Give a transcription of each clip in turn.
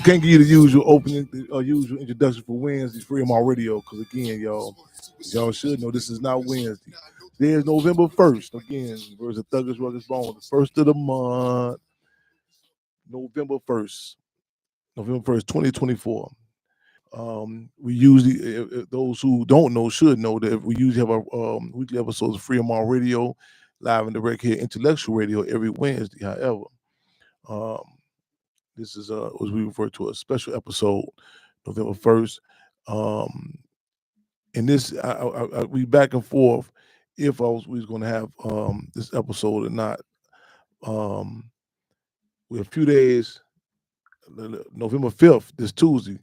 Can't give you the usual opening, usual introduction for Wednesday, Freedom on Radio, because again, y'all should know this is not Wednesday. There's November 1st. Again, where's the Thuggish Rugged Bone? The first of the month, November 1st. November 1st, 2024. We usually, those who don't know should know that we usually have our weekly episodes of Freedom on Radio, live and direct here, Intellectual Radio, every Wednesday. However, um, this is what we refer to a special episode, November 1st. And this, we back and forth if we was going to have this episode or not. We're a few days, November 5th, this Tuesday,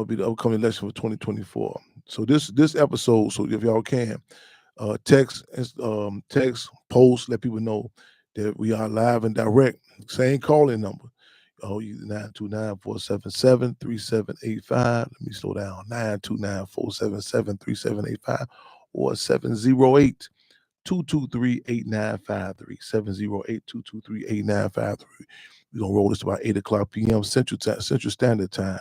be the upcoming election for 2024. So this episode, so if y'all can, text, post, let people know that we are live and direct. Same calling number. 929-477-3785. Let me slow down. 929-477-3785 or 708-223-8953. 708-223-8953. We're gonna roll this about 8 o'clock p.m. Central Standard Time.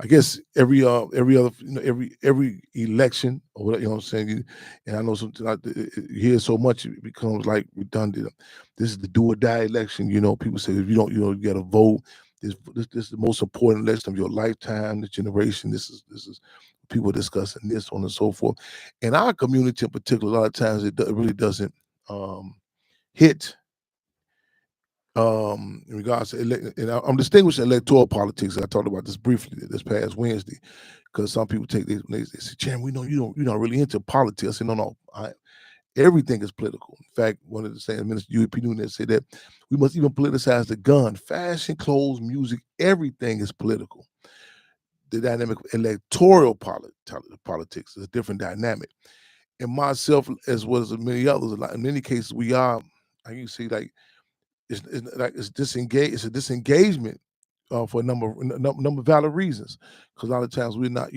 I guess every other, every election or whatever, what I'm saying. And I know sometimes you hear so much it becomes like redundant. This is the do or die election. People say if you don't, you got to vote. This is the most important election of your lifetime, this generation. This is people discussing this, on and so forth. In our community in particular, a lot of times it really doesn't hit. In regards to and I'm distinguishing electoral politics. I talked about this briefly this past Wednesday, because some people they say, "Chan, we know you're not really into politics." I said, "No, everything is political." In fact, one of the saying, Minister UAP Nunes said that we must even politicize the gun, fashion, clothes, music. Everything is political. The dynamic of electoral politics is a different dynamic. And myself, as well as many others, in many cases, we are. I can see like. It's disengaged. It's a disengagement for a number of valid reasons. Because a lot of times we're not,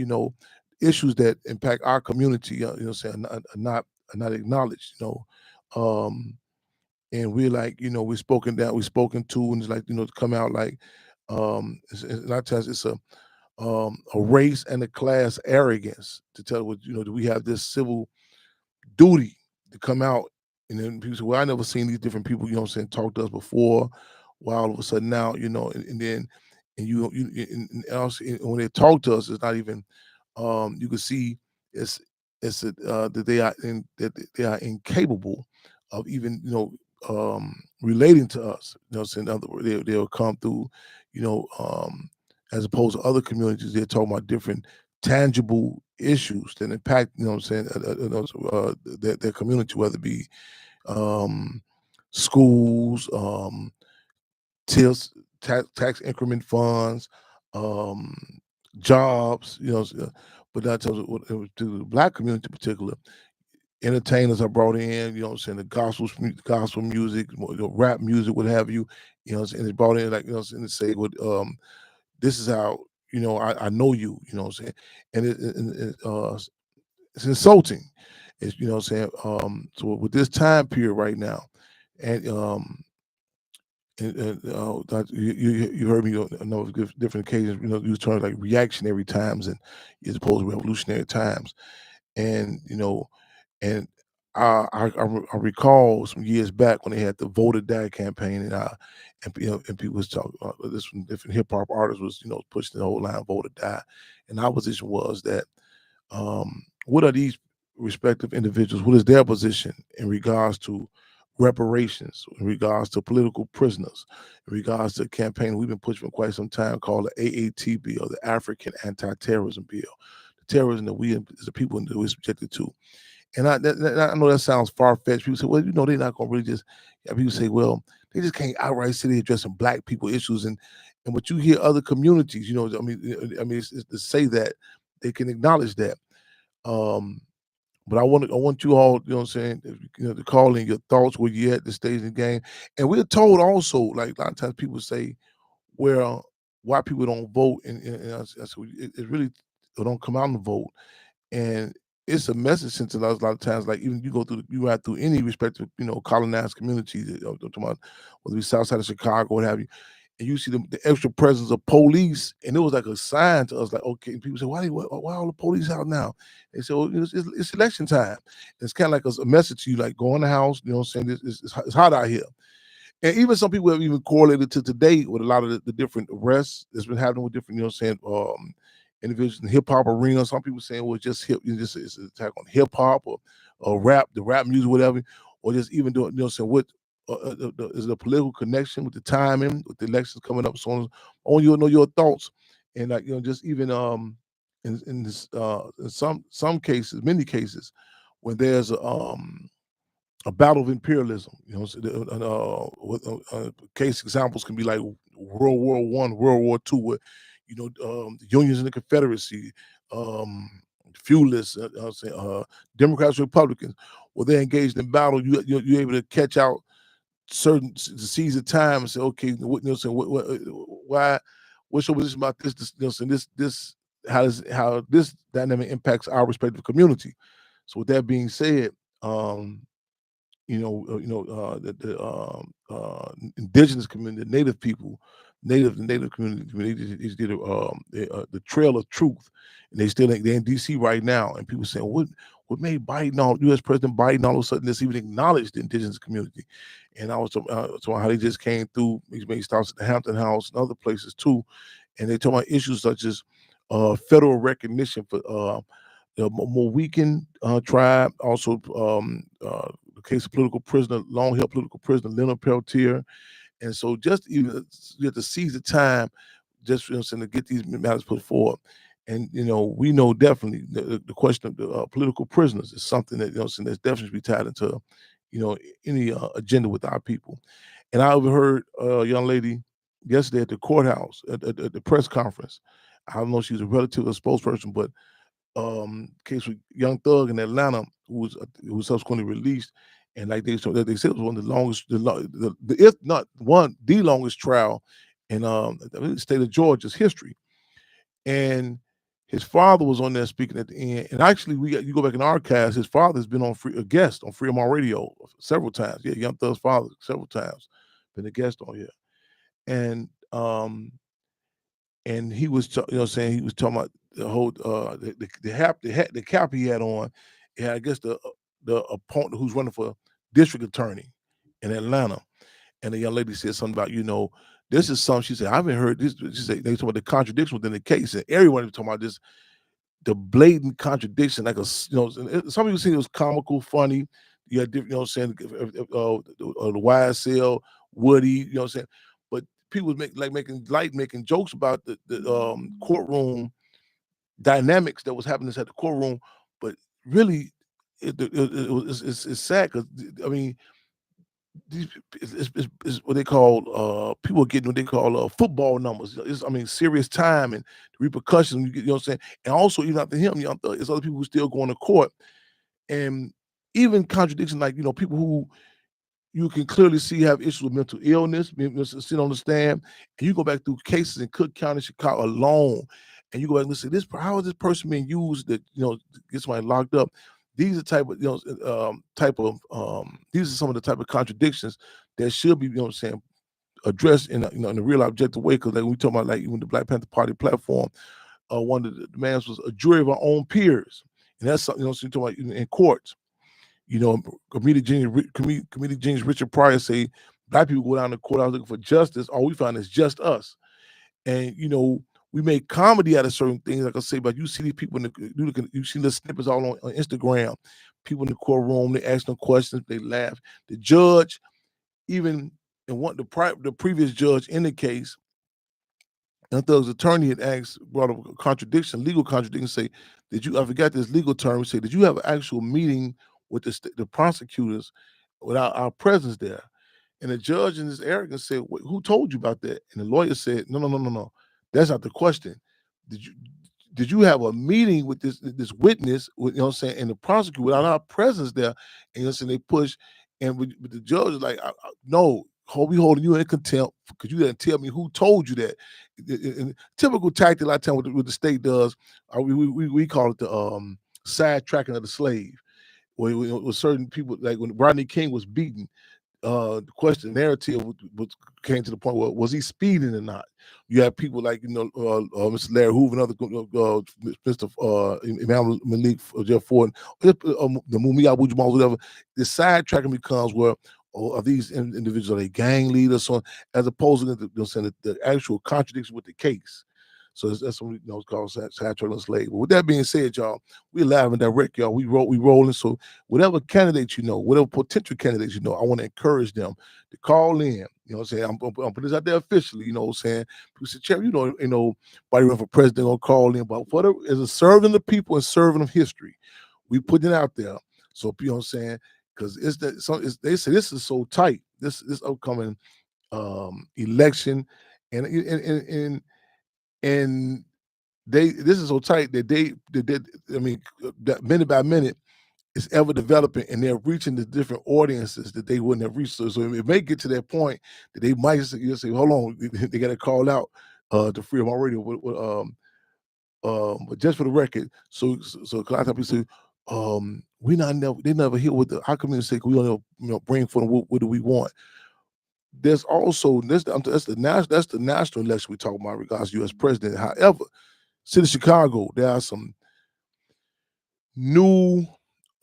issues that impact our community, saying are not acknowledged, and we're like, we're spoken down, we're spoken to, and it's like, to come out like, a lot of times it's a race and a class arrogance to tell what, that we have this civil duty to come out. And then people say, well, I never seen these different people, talk to us before. Well, all of a sudden now, and then and also when they talk to us, it's not even you can see that they are incapable of even relating to us. In other words, they'll come through, as opposed to other communities, they're talking about different tangible issues that impact, their community, whether it be schools, tax increment funds, jobs, but that tells to the Black community in particular. Entertainers are brought in, the gospel music, rap music, what have you, and it's brought in like, and say what this is how, I know you, and it's insulting. It's, so with this time period right now, and you heard me on different occasions, use terms like reactionary times and as opposed to revolutionary times, and and I recall some years back when they had the Vote or Die campaign, and people was talking this from different hip hop artists was pushing the whole line Vote or Die, and our position was that what are these respective individuals? What is their position in regards to reparations, in regards to political prisoners, in regards to a campaign we've been pushing for quite some time called the AAT bill, the African Anti-Terrorism Bill, the terrorism that we as the people are subjected to. And I know that sounds far-fetched. People say, well, they're not going to really just, people say, well, they just can't outright say they're addressing Black people issues. And what you hear other communities, it's to say that they can acknowledge that. But I want you all, to call in your thoughts where you at the stage in the game. And we're told also, like a lot of times people say, well, why people don't vote, and I said, it really, they don't come out and vote. And it's a message sent to us a lot of times. Like even you ride through any respective, colonized communities, talking about whether it's south side of Chicago, what have you, and you see the extra presence of police, and it was like a sign to us, like, okay. And people say, why all the police out now? They say, well, it's election time. And it's kind of like a message to you, like, go in the house. You know what I'm saying? It's hot out here. And even some people have even correlated to today with a lot of the different arrests that's been happening with different, individuals in the hip hop arena. Some people saying, well, it's just it's an attack on hip hop or rap, the rap music, whatever, or just even doing, saying what is the political connection with the timing, with the elections coming up, so on. I want you to know your thoughts, and like, just even in this in some cases, many cases, when there's a battle of imperialism. Case examples can be like World War I, World War II, where the Unions and the Confederacy, feudalists, Democrats, Republicans, where they're engaged in battle. You're able to catch out certain to seize the time and say, okay, why, what's your position about this, how this dynamic impacts our respective community. So with that being said, indigenous community, the native people, native community, they did the Trail of Truth, and they're in DC right now, and people saying, what made Biden, U.S. President Biden, all of a sudden this even acknowledge the indigenous community? And I was talking how they just came through. He made stops at the Hampton House and other places too, and they talk about issues such as federal recognition for the Mohican tribe, also the case of long-held political prisoner Leonard Peltier. And so just even you have to seize the time just to get these matters put forward. And we know definitely the question of the political prisoners is something that that's definitely be tied into any agenda with our people. And I overheard a young lady yesterday at the courthouse at the press conference. I don't know if she's a relative or spokesperson, but case with Young Thug in Atlanta, who was subsequently released, and like they said, it was one of the longest, if not the longest trial in the state of Georgia's history. And his father was on there speaking at the end. And actually, you go back in archives, his father has been a guest on Freedom Radio several times. Yeah, Young Thug's father several times been a guest on here, and he was saying, he was talking about the whole the cap he had on. Yeah, I guess the opponent who's running for district attorney in Atlanta, and the young lady said something about this is something. She said, I haven't heard this. She said they talking about the contradiction within the case, and everyone was talking about this, the blatant contradiction. Like some people say it was comical, funny. You had different, the YSL, Woody, saying, but people was making jokes about the courtroom dynamics that was happening at the courtroom, but really, it's sad because I mean, it's what they call people getting what they call football numbers. Serious time and the repercussions. You know what I'm saying? And also, even after him, there's other people who still going to court, and even contradiction, like people who you can clearly see have issues with mental illness, sit on the stand, and you go back through cases in Cook County, Chicago alone, and you go back and say, how is this person being used that to get somebody locked up? These are these are some of the type of contradictions that should be addressed in a real objective way. Because like we talk about, like even the Black Panther Party platform, one of the demands was a jury of our own peers, and that's something so you talk about in courts. Comedian James Richard Pryor say Black people go down to court looking for justice. All we find is just us. And we make comedy out of certain things. Like I say, but you see these people you see the snippets all on Instagram. People in the courtroom, they ask them questions, they laugh. The judge, even the previous judge in the case, and Thug's attorney had brought up a legal contradiction, say, I forgot this legal term, say, did you have an actual meeting with the prosecutors without our presence there? And the judge in his arrogance said, who told you about that? And the lawyer said, no. That's not the question. Did you have a meeting with this witness, and the prosecutor without our presence there? And they push, and with the judge is like, no, we holding you in contempt because you didn't tell me who told you that. And typical tactic a lot of time what the state does, we call it sidetracking of the slave. With certain people, like when Rodney King was beaten, the question narrative came to the point where was he speeding or not? You have people like Mr. Larry Hoover and other Mr. Imam Malik, Jeff Ford, the Mumia Abu Jamal, whatever. The sidetracking becomes where are these individuals, are they gang leaders, so as opposed to the actual contradiction with the case. So that's what it's called sidetracking and slave. But with that being said, y'all, we live and direct, y'all. We rolling. So whatever candidates whatever potential candidates I want to encourage them to call in. You know what I'm saying? I'm putting this out there officially. You know what I'm saying? People say, Chair, body run for president gonna call in, but whatever is a serving the people and serving of history. We put it out there. So you know what I'm saying? Because they say this is so tight. This upcoming election and this is so tight that that minute by minute it's ever developing, and they're reaching the different audiences that they wouldn't have reached. So it may get to that point that they might say, hold on, they got to call out to Freedom on Radio. But just for the record, so a lot of people say, they never hear what our community say. We don't bring for them what do we want. There's also that's the national election we talk about regards to U.S. president. However, City of Chicago, there are some new,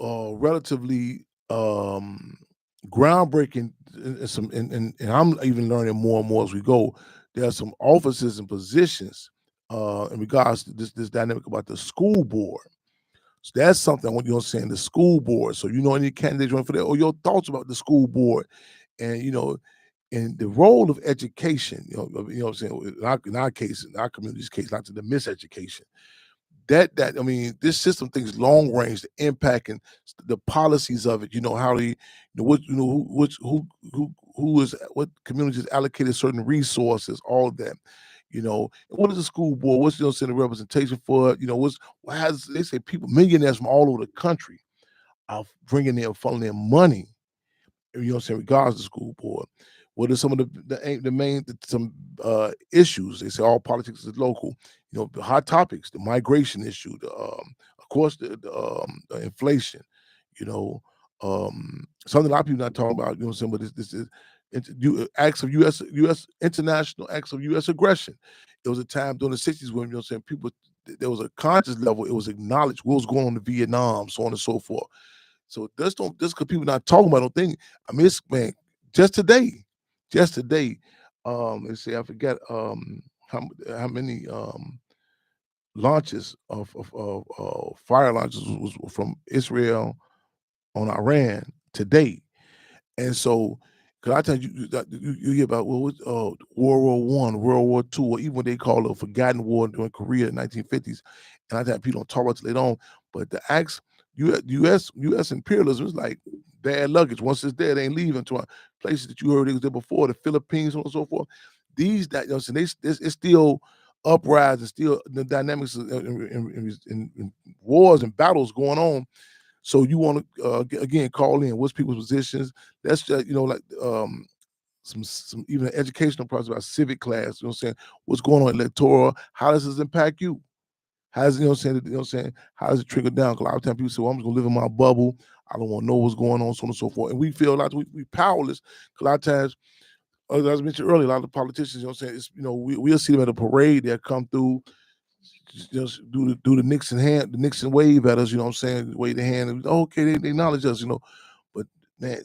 relatively groundbreaking, and I'm even learning more and more as we go. There are some offices and positions in regards to this dynamic about the school board. So that's something I want you to understand, the school board. So any candidates running for that, or your thoughts about the school board, and and the role of education. What I'm saying, in our case, in our community's case, not to the miseducation. This system thinks long range, the impact and the policies of it. How they, what communities allocated certain resources, all of that. What is the school board? What's the representation for it? They say people, millionaires from all over the country are bringing in, funneling in money. Regards to the school board. What are some of the main issues? They say all politics is local. The hot topics, the migration issue, of course, the inflation. Something a lot of people not talking about. But this is acts of U.S. international acts of U.S. aggression. It was a time during the '60s when people, there was a conscious level. It was acknowledged what was going on in Vietnam, so on and so forth. So just because people not talking about, I don't think. It's just today. Let's see, I forget how many launches of fire launches was from Israel on Iran today. And so, because I tell you hear about World War I, World War II, or even what they call a forgotten war during Korea in the 1950s. And I think people don't talk about it later on. But the acts, U.S. imperialism is like bad luggage. Once it's there, they ain't leaving to places that you heard it was there before, the Philippines, and so forth. It's still uprising, still the dynamics in wars and battles going on. So you want to again call in what's people's positions. That's just some even an educational process about civic class. What's going on electoral? How does this impact you? How does how does it trickle down? Because a lot of times people say, well, I'm just gonna live in my bubble. I don't want to know what's going on, so on and so forth. And we feel like we powerless. Because a lot of times, as I mentioned earlier, a lot of the politicians, we'll see them at a parade. They'll come through, just do the Nixon wave at us. Wave the hand. And, okay, they acknowledge us. But man,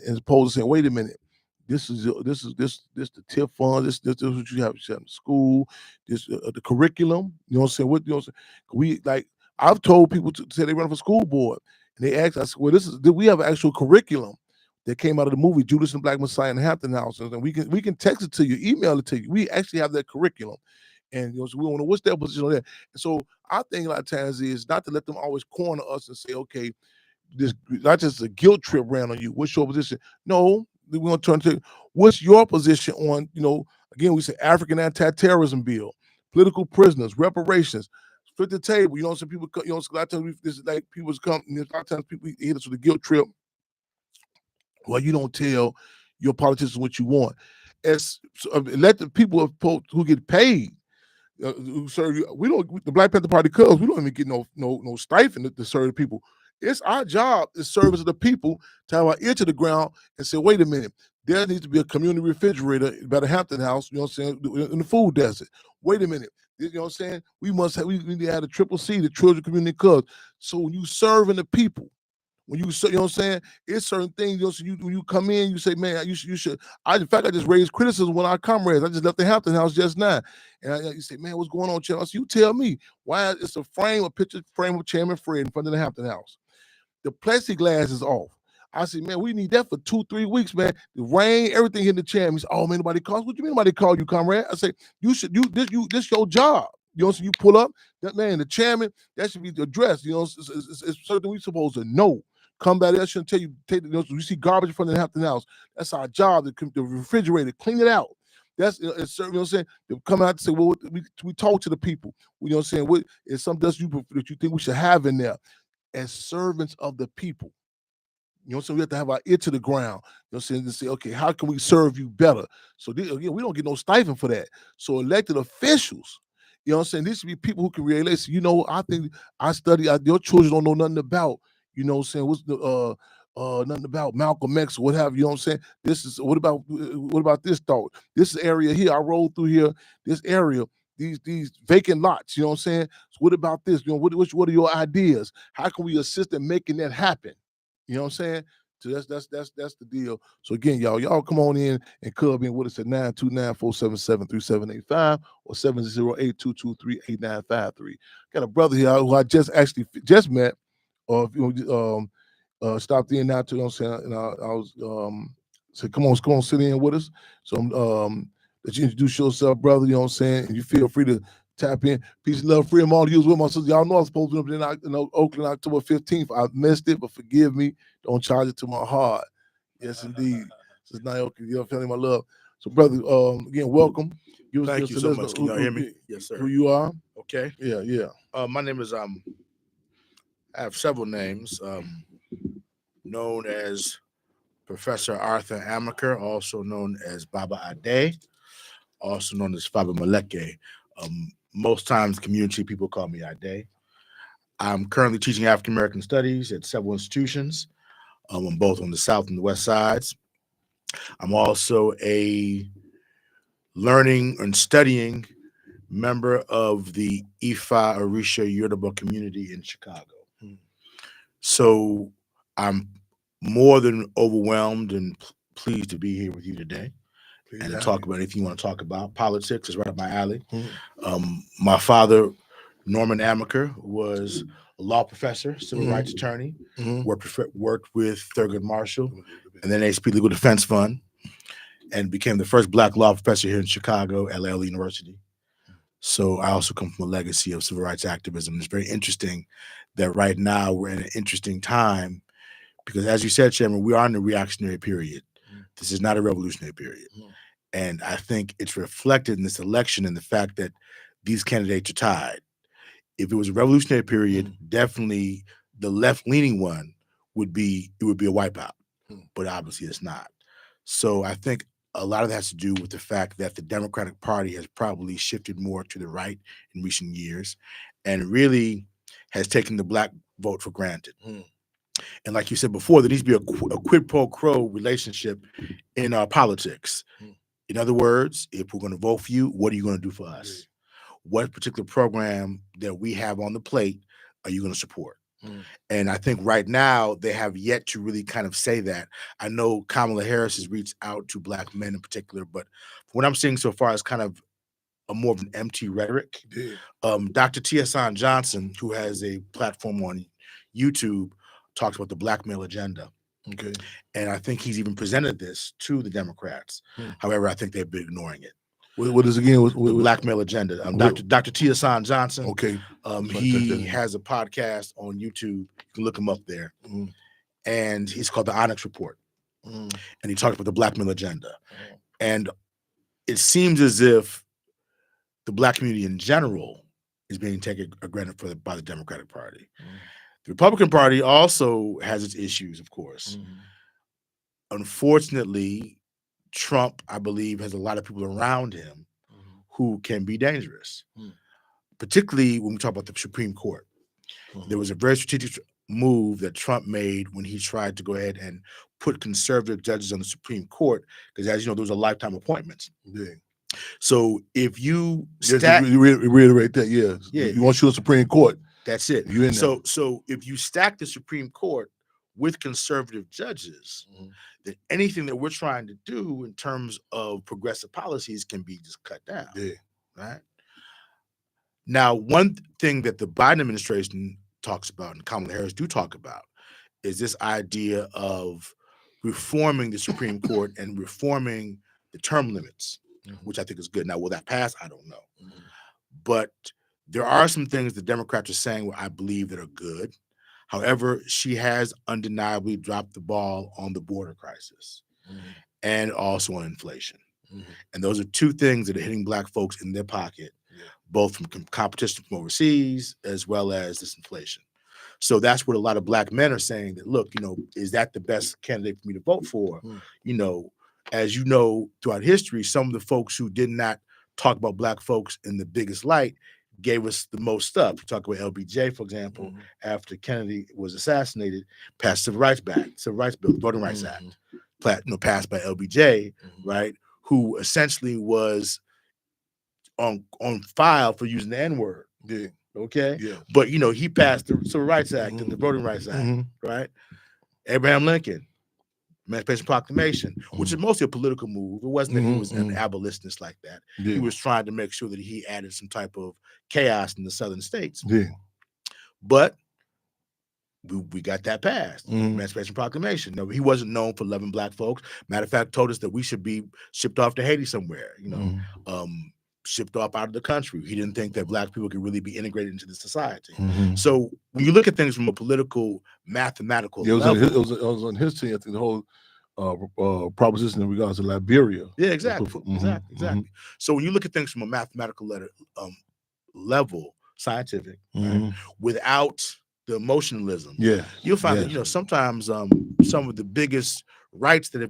as opposed to saying, wait a minute. This is the TIP fund. This is what you have in school. This the curriculum. We I've told people to say they run for school board, and they asked us, well, do we have an actual curriculum that came out of the movie Judas and Black Messiah and Hampton House, and we can text it to you, email it to you. We actually have that curriculum, and so we want to know what's their position on that. And so our thing a lot of times is not to let them always corner us and say, okay, this not just a guilt trip ran on you. What's your position? No. We're going to turn to what's your position on, again, we say African anti-terrorism bill, political prisoners, reparations, flip the table. Some people, a lot of times this is like people come, a lot of times people hit us with a guilt trip. Well, you don't tell your politicians what you want. Let the people who get paid, who serve you. We don't. The Black Panther Party Cubs. We don't even get no stipend to serve the people. It's our job as service of the people to have our ear to the ground and say, wait a minute, there needs to be a community refrigerator by the Hampton House, you know what I'm saying, in the food desert. Wait a minute, you know what I'm saying? We need to have the Triple C, the Children Community Cubs. So when you serving the people, when you know what I'm saying, it's certain things. So when you come in, you say, man, you should. In fact, I just raised criticism with our comrades. I just left the Hampton House just now, and you say, man, what's going on, Chairman? I said, you tell me why it's a picture frame of Chairman Fred in front of the Hampton House. The plexiglass is off. I said, man, we need that for 2-3 weeks, man. The rain, everything hitting the chairman. He said, oh man, nobody calls. What you mean nobody called you, comrade? I say, this your job. You know, so you pull up, that man, the chairman, that should be addressed. You know, it's something we supposed to know. Come back there, I shouldn't tell you, you see garbage in front of the Hampton House. That's our job, the refrigerator, clean it out. That's, you know what I'm saying? They come out and say, well, we talk to the people. You know what I'm saying? What is something else that you think we should have in there? As servants of the people. You know, so we have to have our ear to the ground. You know what I'm saying? To say, okay, how can we serve you better? So again, we don't get no stipend for that. So elected officials, you know what I'm saying? These should be people who can relate. So, you know, I think your children don't know nothing about, you know what I'm saying, what's the nothing about Malcolm X or what have you, know what I'm saying? This is what about this thought? This area here, I rolled through here, this area. These vacant lots, you know what I'm saying? So what about this? You know, what are your ideas? How can we assist in making that happen? You know what I'm saying? So that's the deal. So again, y'all come on in and Cub in with us at 929-477-3785 or 708-223-8953. Got a brother here who I just met, or stopped in now to, you know what I'm saying? And I was said, come on, sit in with us. So that you introduce yourself, brother, you know what I'm saying? And you feel free to tap in. Peace and love, freedom, all to you as well, my sister. Y'all know I was supposed to be up in Oakland October 15th. I missed it, but forgive me. Don't charge it to my heart. Yes, indeed. This is Naoki, you know, feeling my love. So, brother, again, welcome. Thank you so much. Can y'all hear me? Yes, sir. Who you are? Okay. Yeah. My name is I have several names. Known as Professor Arthur Amaker, also known as Baba Ade, also known as Faba Maleke. Most times, community people call me Ade. I'm currently teaching African American studies at several institutions, both on the south and the west sides. I'm also a learning and studying member of the Ifa Orisha Yoruba community in Chicago. So I'm more than overwhelmed and pleased to be here with you today and to talk about anything you want to talk about. Politics is right up my alley. My father, Norman Amaker, was a law professor, civil rights attorney, worked with Thurgood Marshall and the NASP Legal Defense Fund, and became the first Black law professor here in Chicago at Loyola University. So I also come from a legacy of civil rights activism. It's very interesting that right now we're in an interesting time because, as you said, Chairman, we are in a reactionary period. This is not a revolutionary period. And I think it's reflected in this election in the fact that these candidates are tied. If it was a revolutionary period, definitely the left-leaning one would be a wipeout. But obviously it's not. So I think a lot of that has to do with the fact that the Democratic Party has probably shifted more to the right in recent years and really has taken the Black vote for granted. And like you said before, there needs to be a quid pro quo relationship in our politics. In other words, if we're going to vote for you, what are you going to do for us? What particular program that we have on the plate are you going to support? And I think right now they have yet to really kind of say that. I know Kamala Harris has reached out to Black men in particular, but what I'm seeing so far is kind of a more of an empty rhetoric. Dr. T.S. Johnson, who has a platform on YouTube, talks about the Black male agenda. And I think he's even presented this to the Democrats. However, I think they've been ignoring it. What is again? The Black male agenda. Dr. T.S. Johnson. He has a podcast on YouTube. You can look him up there. And he's called the Onyx Report. And he talks about the Black male agenda. And it seems as if the Black community in general is being taken for granted by the Democratic Party. The Republican Party also has its issues, of course. Unfortunately, Trump, I believe, has a lot of people around him who can be dangerous, particularly when we talk about the Supreme Court. There was a very strategic move that Trump made when he tried to go ahead and put conservative judges on the Supreme Court, because, as you know, those are lifetime appointments. Yeah. So if you reiterate that, you want you a Supreme Court. That's it. You in there. So if you stack the Supreme Court with conservative judges, then anything that we're trying to do in terms of progressive policies can be just cut down. Yeah. Right. Now, one thing that the Biden administration talks about and Kamala Harris do talk about is this idea of reforming the Supreme Court and reforming the term limits, which I think is good. Now, will that pass? I don't know. But there are some things the Democrats are saying what I believe that are good. However, she has undeniably dropped the ball on the border crisis and also on inflation. And those are two things that are hitting Black folks in their pocket, both from competition from overseas as well as this inflation. So that's what a lot of Black men are saying, that, look, is that the best candidate for me to vote for? As you know, throughout history, some of the folks who did not talk about Black folks in the biggest light gave us the most stuff. We talk about LBJ, for example, after Kennedy was assassinated, passed Civil Rights Bill, Voting Rights Act, passed by LBJ, right? Who essentially was on file for using the N-word. Yeah. Okay. Yeah. But he passed the Civil Rights Act and the Voting Rights Act, right? Abraham Lincoln, Emancipation Proclamation, which is mostly a political move. It wasn't that he was an abolitionist like that. Yeah. He was trying to make sure that he added some type of chaos in the southern states. Yeah. But we got that passed. Emancipation Proclamation. No, he wasn't known for loving Black folks. Matter of fact, told us that we should be shipped off to Haiti somewhere, shipped off out of the country. He didn't think that Black people could really be integrated into the society. So when you look at things from a political, mathematical level, it was on his team, I think, the whole proposition in regards to Liberia. Yeah, exactly. So when you look at things from a mathematical level, scientific, right, without the emotionalism, you'll find that sometimes some of the biggest rights that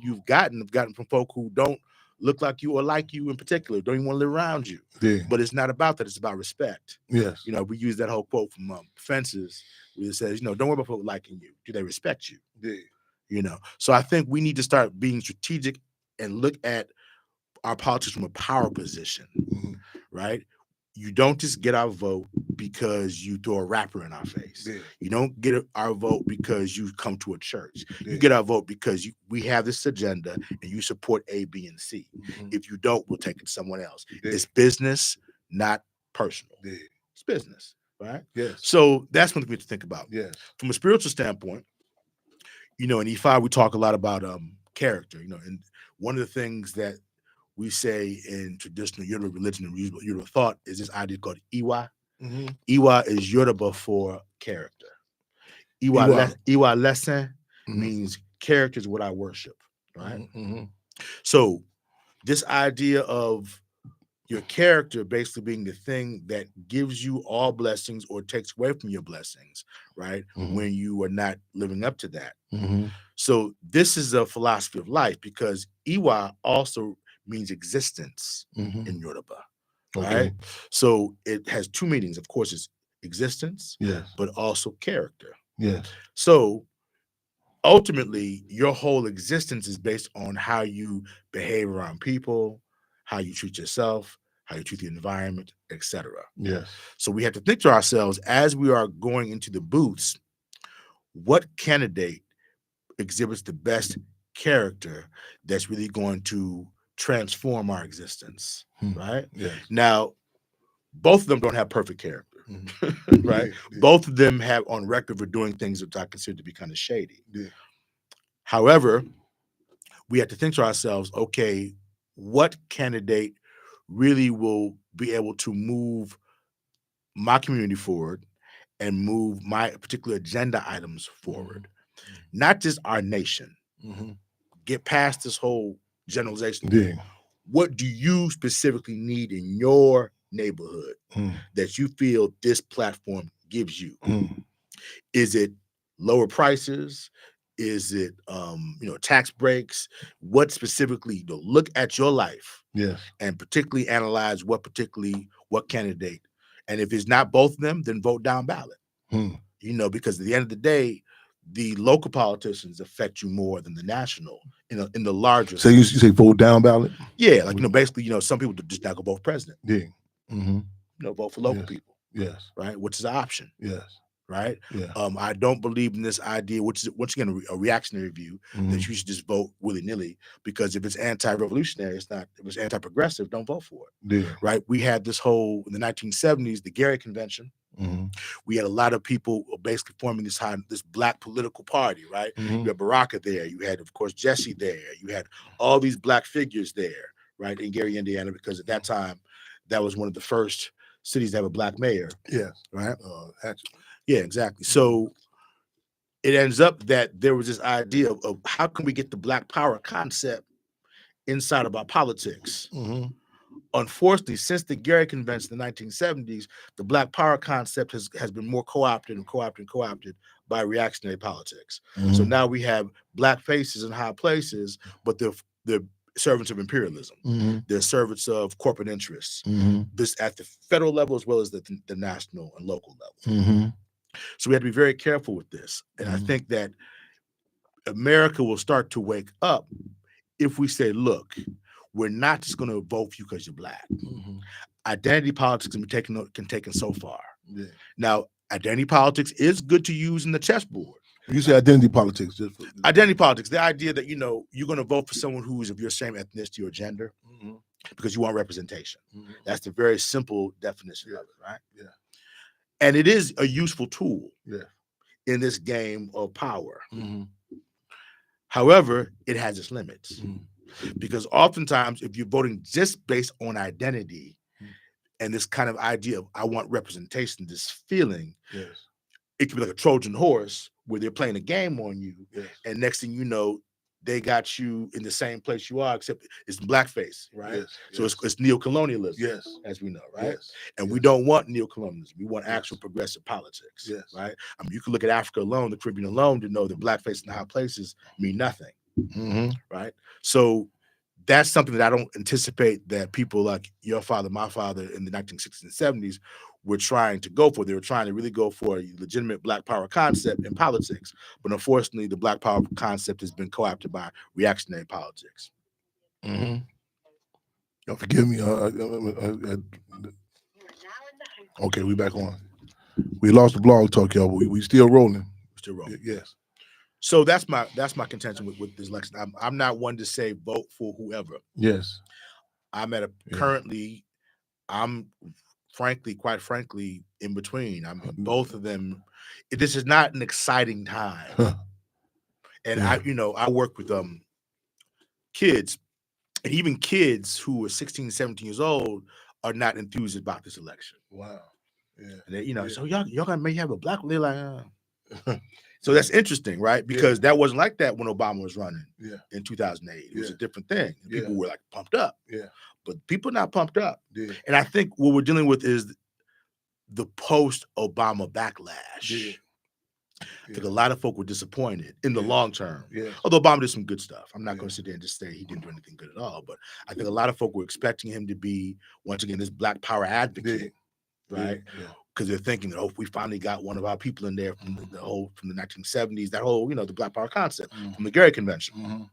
you've gotten from folk who don't look like you or like you in particular, don't even want to live around you. Yeah. But it's not about that. It's about respect. Yes. We use that whole quote from Fences, where it says, don't worry about people liking you. Do they respect you? Yeah. So I think we need to start being strategic and look at our politics from a power position, right? You don't just get our vote because you throw a rapper in our face. Yeah. You don't get our vote because you come to a church. You get our vote because we have this agenda and you support A, B, and C. If you don't, we'll take it to someone else. It's business, not personal. It's business, right? Yes. So that's what we have to think about. Yes. From a spiritual standpoint, in E5, we talk a lot about character, and one of the things that we say in traditional Yoruba religion and Yoruba thought is this idea called Iwa. Iwa is Yoruba for character. Iwa lesson means character is what I worship, right? So this idea of your character basically being the thing that gives you all blessings or takes away from your blessings, right? When you are not living up to that. So this is a philosophy of life, because Iwa also means existence in Yoruba, right? So it has two meanings. Of course, it's existence, but also character. So ultimately, your whole existence is based on how you behave around people, how you treat yourself, how you treat the environment, etc. So we have to think to ourselves, as we are going into the booths, what candidate exhibits the best character that's really going to transform our existence, right? Now, both of them don't have perfect character, right? Both of them have on record for doing things that I consider to be kind of shady. However, we have to think to ourselves, okay, what candidate really will be able to move my community forward and move my particular agenda items forward? Not just our nation. Get past this whole generalization. What do you specifically need in your neighborhood that you feel this platform gives you? Is it lower prices? Is it tax breaks? What specifically? Look at your life, and particularly analyze what candidate. And if it's not both of them, then vote down ballot. Because at the end of the day, the local politicians affect you more than the national. In the larger. So you say vote down ballot? Yeah, like basically, some people just not go vote for president. Yeah. Vote for local people. Yes. Right, which is an option. Yes. Right. Yeah. I don't believe in this idea, which is once again a reactionary view, that you should just vote willy-nilly, because if it's anti-revolutionary, it's not. If it's anti-progressive, don't vote for it. Yeah. Right. We had this whole in the 1970s, the Gary Convention. We had a lot of people basically forming this black political party. Right. You had Baraka there. You had, of course, Jesse there. You had all these black figures there. Right. In Gary, Indiana, because at that time, that was one of the first cities to have a black mayor. Yes. Right. Yeah, exactly. So it ends up that there was this idea of how can we get the black power concept inside of our politics. Unfortunately, since the Gary Convention in the 1970s, the black power concept has been more co-opted by reactionary politics. So now we have black faces in high places, but they're servants of imperialism. They're servants of corporate interests. This at the federal level as well as the national and local level. So we have to be very careful with this. And I think that America will start to wake up if we say, look, we're not just going to vote for you because you're black. Identity politics can be taken so far. Yeah. Now, identity politics is good to use in the chessboard. You say identity politics. Identity politics, the idea that, you're going to vote for someone who is of your same ethnicity or gender because you want representation. That's the very simple definition of it, right? Yeah. And it is a useful tool in this game of power. However, it has its limits. Because oftentimes, if you're voting just based on identity and this kind of idea of I want representation, this feeling, it can be like a Trojan horse where they're playing a game on you. And next thing you know, they got you in the same place you are, except it's blackface, right? So it's neocolonialism, as we know, right? And we don't want neocolonialism. We want actual progressive politics, right? I mean, you can look at Africa alone, the Caribbean alone, to know that blackface in high places mean nothing, right? So that's something that I don't anticipate that people like your father, my father in the 1960s and 70s were trying to go for. They were trying to really go for a legitimate black power concept in politics. But unfortunately, the black power concept has been co-opted by reactionary politics. Forgive me. Okay, we back on. We lost the blog talk, y'all, but we still rolling. Still rolling. Yes. So that's my contention with this election. I'm not one to say vote for whoever. Yes. I'm at a currently, I'm quite frankly, in between. I'm both of them. This is not an exciting time. And I work with kids, and even kids who are 16, 17 years old are not enthused about this election. Wow. Yeah. And they, so y'all may have a black, they're like, So that's interesting, right? Because that wasn't like that when Obama was running in 2008. It was a different thing. People were like pumped up. But people are not pumped up. And I think what we're dealing with is the post-Obama backlash. I think a lot of folk were disappointed in the long term. Although Obama did some good stuff. I'm not going to sit there and just say he didn't do anything good at all. But I think a lot of folk were expecting him to be, once again, this black power advocate, right? Because they're thinking that, we finally got one of our people in there from from the 1970s, that whole, the black power concept from the Gary Convention.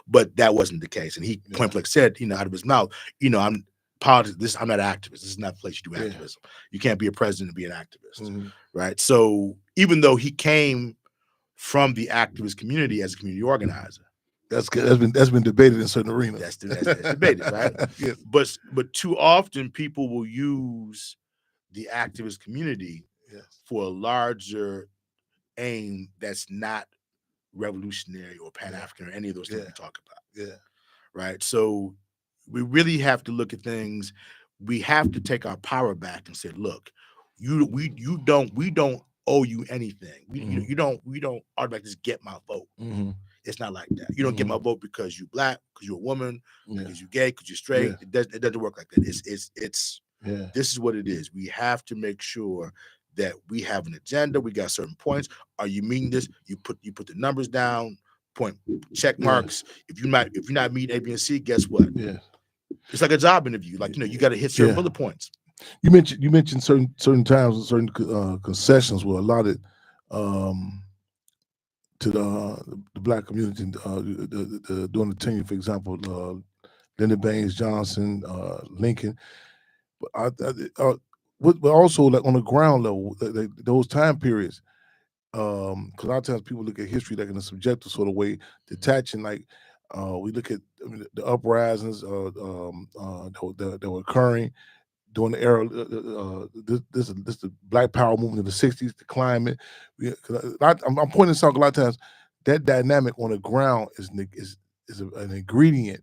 But that wasn't the case. And he point blank said, out of his mouth, I'm politics. I'm not an activist. This is not a place you do activism. You can't be a president and be an activist, right? So even though he came from the activist community as a community organizer, that's been debated in certain arenas. That's debated, right? But too often people will use the activist community for a larger aim that's not revolutionary or Pan-African or any of those things we talk about. Right. So we really have to look at things. We have to take our power back and say, look, we don't owe you anything. We don't automatically just get my vote. It's not like that. You don't get my vote because you're black, because you're a woman, because you're gay, because you're straight. It doesn't work like that. This is what it is. We have to make sure that we have an agenda, we got certain points. Are you meeting this? You put the numbers down, point check marks. If you're not meeting A, B, and C, guess what? Yeah. It's like a job interview. Like, you got to hit certain bullet points. You mentioned certain times and certain concessions were allotted to the black community during the tenure, for example, Lyndon Baines Johnson, Lincoln. But also, like, on the ground level, those time periods, because a lot of times people look at history like in a subjective sort of way, detaching. Like, we look at the uprisings that were occurring during the era. This is the Black Power movement of the '60s, the climate. I'm pointing this out a lot of times. That dynamic on the ground is an ingredient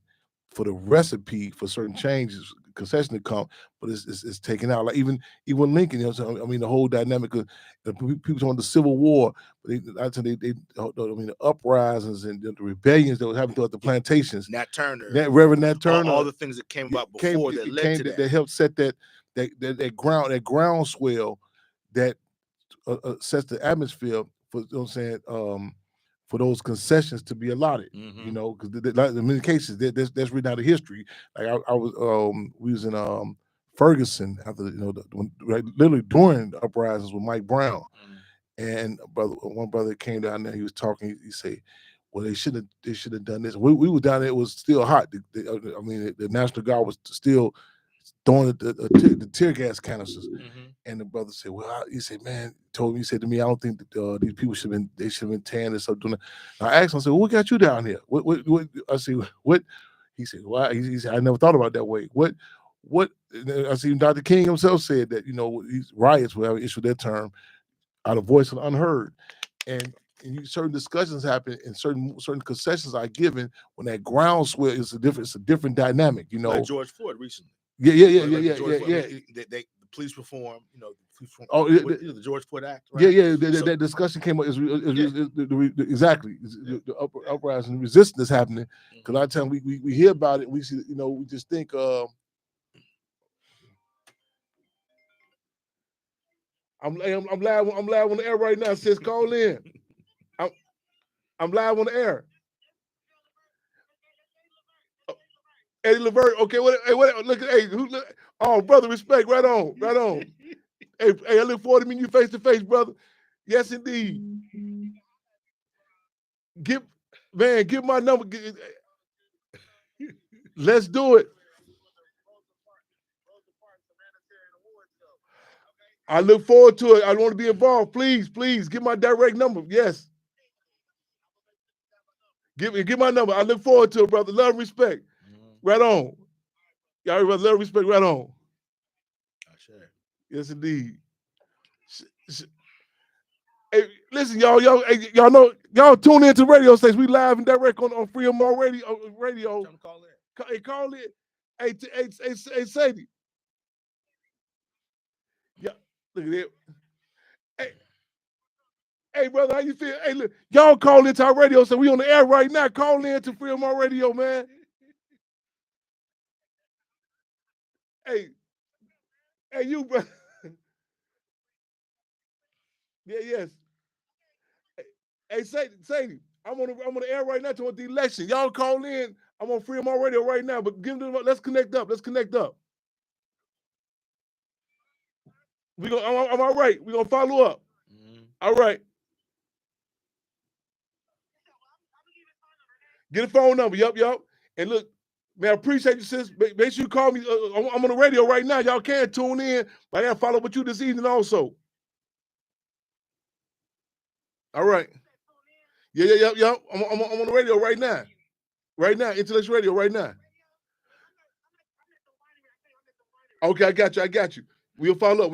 for the recipe for certain changes, concession to come, but it's taken out. Like even Lincoln, I mean, the whole dynamic of people talking about the Civil War, but the uprisings and the rebellions that was happening throughout the plantations. Nat Turner, Reverend Nat Turner, all the things that came about before that led to that. That helped set that groundswell that sets the atmosphere for, for those concessions to be allotted, because in many cases that's written out of history. Like I was, we was in Ferguson after literally during the uprisings with Mike Brown, and one brother came down there. He was talking. He said, "Well, they should have done this." We were down there. It was still hot. The National Guard was still throwing the tear gas canisters. And the brother said, "Well," he said, "Man," he said to me, "I don't think that these people should have been tearing this up." Doing that. I asked him, I said, "Well, what got you down here?" What? I said, "What?" He said, "Well," he said, "I never thought about it that way." What? I see Dr. King himself said that these riots will have issued that term out of voice and unheard, and certain discussions happen and certain concessions are given when that groundswell is a different dynamic. Like George Floyd recently. Yeah. The police reform, the George Floyd Act, right? Yeah. That discussion came up. Exactly. The uprising, resistance happening. Because a lot of times we hear about it, we see, we just think. I'm live on the air right now. Sis, call in. I'm live on the air. Eddie Levert, okay. What? Look, oh, brother, respect, right on. Hey, I look forward to meeting you face to face, brother. Yes, indeed. Give my number. Let's do it. I look forward to it. I want to be involved. Please, give my direct number. Yes. Give my number. I look forward to it, brother. Love and respect. Right on. Y'all love and respect. Right on. Yes, indeed. Hey, listen, y'all know, y'all tune into radio stations. We live and direct on Freedom Radio. Hey, call in. Hey, Sadie. Yeah, look at it. Hey, brother, how you feel? Hey, look, y'all call into our radio, so we on the air right now. Call in to Freedom Radio, man. Hey, you, brother. Yes. Hey, Sadie, I'm on the air right now toward the election. Y'all call in. I'm on Freedom Radio right now, but let's connect up. I'm all right. We're gonna follow up. All right. Get a phone number. Yup. And look, man, I appreciate you, sis. Make sure you call me. I'm on the radio right now. Y'all can tune in. I gotta follow up with you this evening also. All right. Yeah. I'm on the radio right now. Right now, Intellectual Radio right now. Okay, I got you. We'll follow up.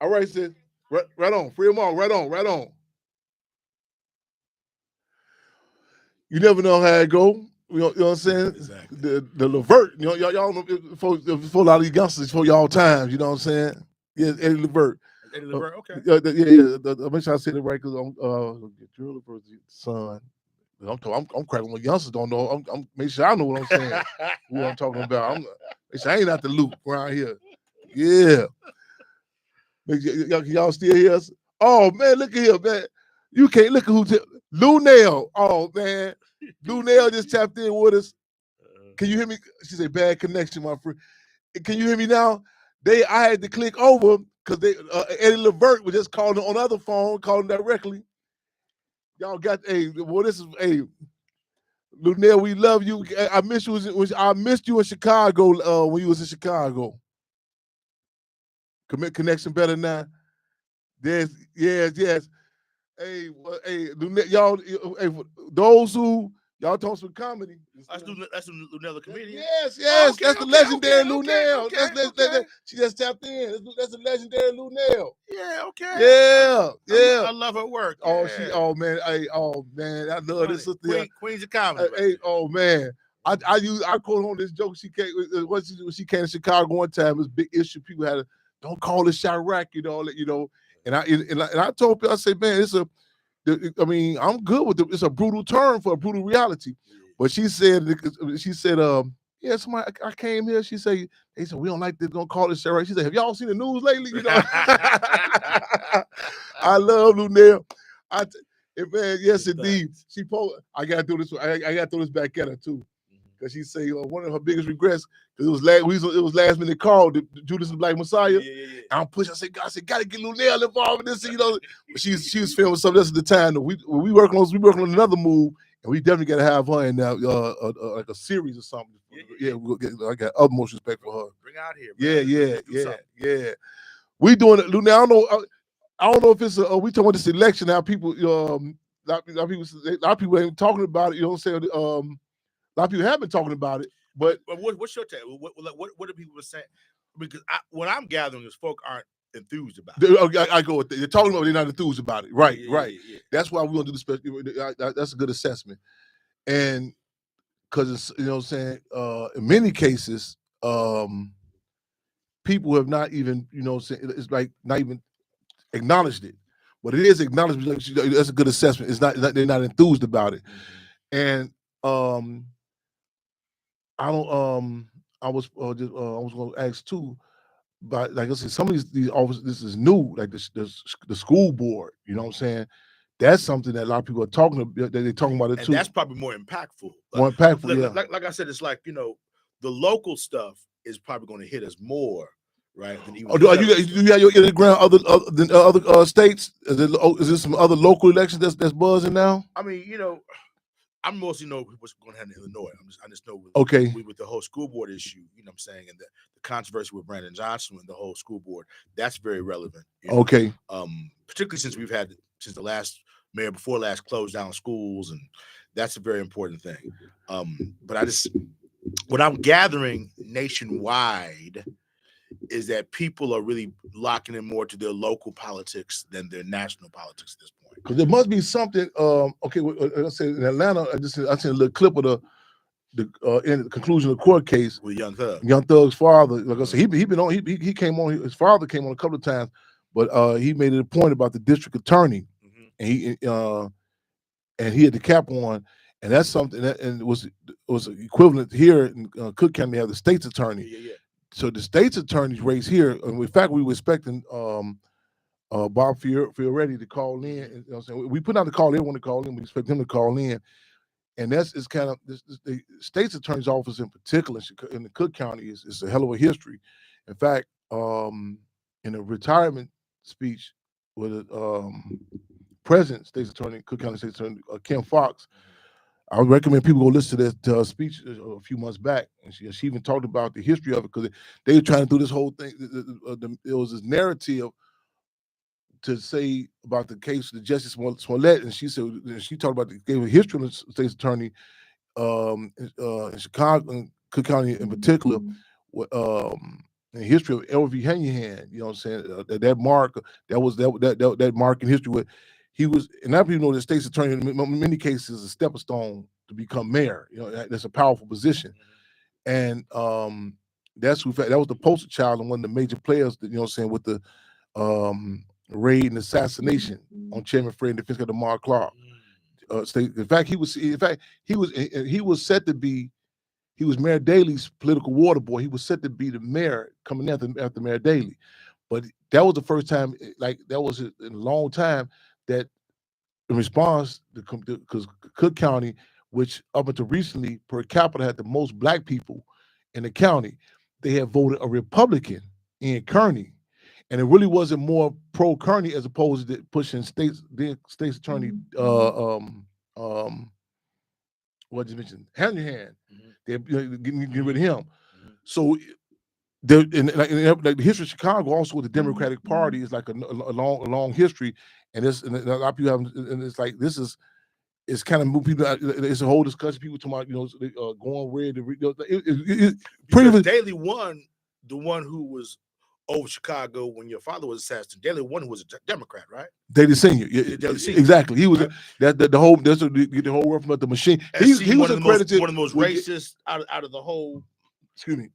All right, sis. Right on. Free them all. Right on. You never know how it go. You know what I'm saying? Exactly. The Levert. Y'all know for a lot of you youngsters for y'all times. You know what I'm saying? Yeah, Eddie Levert. Eddie Levert, okay. Yeah. Make sure I say it right because I'm Drew Levert's son. I'm cracking what youngsters don't know. I'm make sure I know what I'm saying. Who I'm talking about. Make sure I ain't out the loop around here. Yeah. Y'all still hear us? Oh man, look at here, man. You can't look at Lou Nail. Oh man, Lou Nail just tapped in with us. Can you hear me? She said, "Bad connection, my friend." Can you hear me now? I had to click over because Eddie Levert was just calling on the other phone, calling directly. Y'all got this is Lunell, we love you. I missed you in Chicago when you was in Chicago. Connection better now. Yes. Hey, Lunell, y'all, those who y'all talking some comedy. That's Lunell, the comedian. Yes. That's the legendary Lunell. She just tapped in. That's the legendary Lunell. Yeah, okay. Yeah. I love her work. Oh, yeah. I love this sister. Queens of comedy. Oh man. I quote on this joke. She came when she came to Chicago one time. It was a big issue. People had to don't call it Chirac, And I told people, I said, man, I'm good with it. It's a brutal term for a brutal reality. But she said, yeah, somebody I came here. They said we don't like this. Don't call it Chirac. She said, have y'all seen the news lately? I love Lunell. Man, yes indeed. She I gotta do this. I gotta throw this back at her too. Because she say one of her biggest regrets, because it was last minute call, Judas and the Black Messiah. Yeah. I'm pushing. I said, gotta get Lunell involved in this. But she was filming something else at the time. We working on another move, and we definitely gotta have her in like a series or something. Yeah, I got utmost respect for her. Bring out here. Yeah. We doing it, Lunell. I don't know if it's we talking about this election now. People, a lot of people ain't talking about it. You know what I'm saying? A lot of people have been talking about it, but what's your take? What do people saying? Because what I'm gathering is folk aren't enthused about it. I go with that. They're talking about it, they're not enthused about it. Right. Yeah. That's why we're gonna do the special. That's a good assessment, and because it's what I'm saying. In many cases, people have not even it's like not even acknowledged it, but it is acknowledged. That's a good assessment. It's not they're not enthused about it, and I don't. I was going to ask too, but like I said, some of these offices, this is new, like the school board. You know what I'm saying? That's something that a lot of people are talking about. They're talking about it too. And that's probably more impactful. Yeah. Like I said, it's like the local stuff is probably going to hit us more, right? Than even do you have your ear to the ground than other states? Is there some other local elections that's buzzing now? I mean, I mostly know what's going to happen in Illinois. I just know with the whole school board issue, you know what I'm saying, and the controversy with Brandon Johnson and the whole school board, that's very relevant. Okay. Particularly since the last mayor before last closed down schools, and that's a very important thing. But what I'm gathering nationwide is that people are really locking in more to their local politics than their national politics at this point. Because there must be something. I said in Atlanta, I seen a little clip of in the conclusion of the court case with Young Thug. Young Thug's father. Like I said, he came on. His father came on a couple of times, but he made it a point about the district attorney, and he had the cap on, and that's something that was equivalent here in Cook County. They have the state's attorney. Yeah. So the state's attorney's race here, and in fact, we were expecting Bob Fioretti to call in. You know what I'm saying? We put out the call. They want to call in. We expect him to call in, and it's kind of the state's attorney's office in particular in the Cook County is a hell of a history. In fact, in a retirement speech with a present state's attorney, Cook County State's Attorney Kim Fox, I would recommend people go listen to that speech a few months back, and she even talked about the history of it, because they were trying to do this whole thing. It was this narrative to say about the case of Justice Smollett, and she talked about gave a history of the state's attorney in Chicago, in Cook County in particular, the history of L.V. Hanyahan. You know what I'm saying? That mark, that mark in history. He was, and now people know the state's attorney in many cases is a stepping stone to become mayor. You know, that's a powerful position, and that was the poster child and one of the major players. You know what I'm saying, with the raid and assassination on Chairman Fred and Defense Secretary Mark Clark. In fact, he was set to be He was Mayor Daley's political water boy. He was set to be the mayor coming after Mayor Daley. But that was the first time, like that was in a long time, that in response, because Cook County, which up until recently per capita had the most black people in the county, they had voted a Republican in Kearney. And it really wasn't more pro Kearney as opposed to pushing state's attorney what you mentioned, Hanrahan. They're getting rid of him. So like the history of Chicago, also with the Democratic Party, is like a long history, and a lot of people have, and it's like it's kind of moving people out. It's a whole discussion. People talking about going red. Because Daley won, the one who was over Chicago when your father was assassinated. Daley won, who was a Democrat, right? Daley Senior, Daley Senior. Exactly. He was right? The whole word from the machine. He was accredited one of the most racist out of the whole. Excuse me.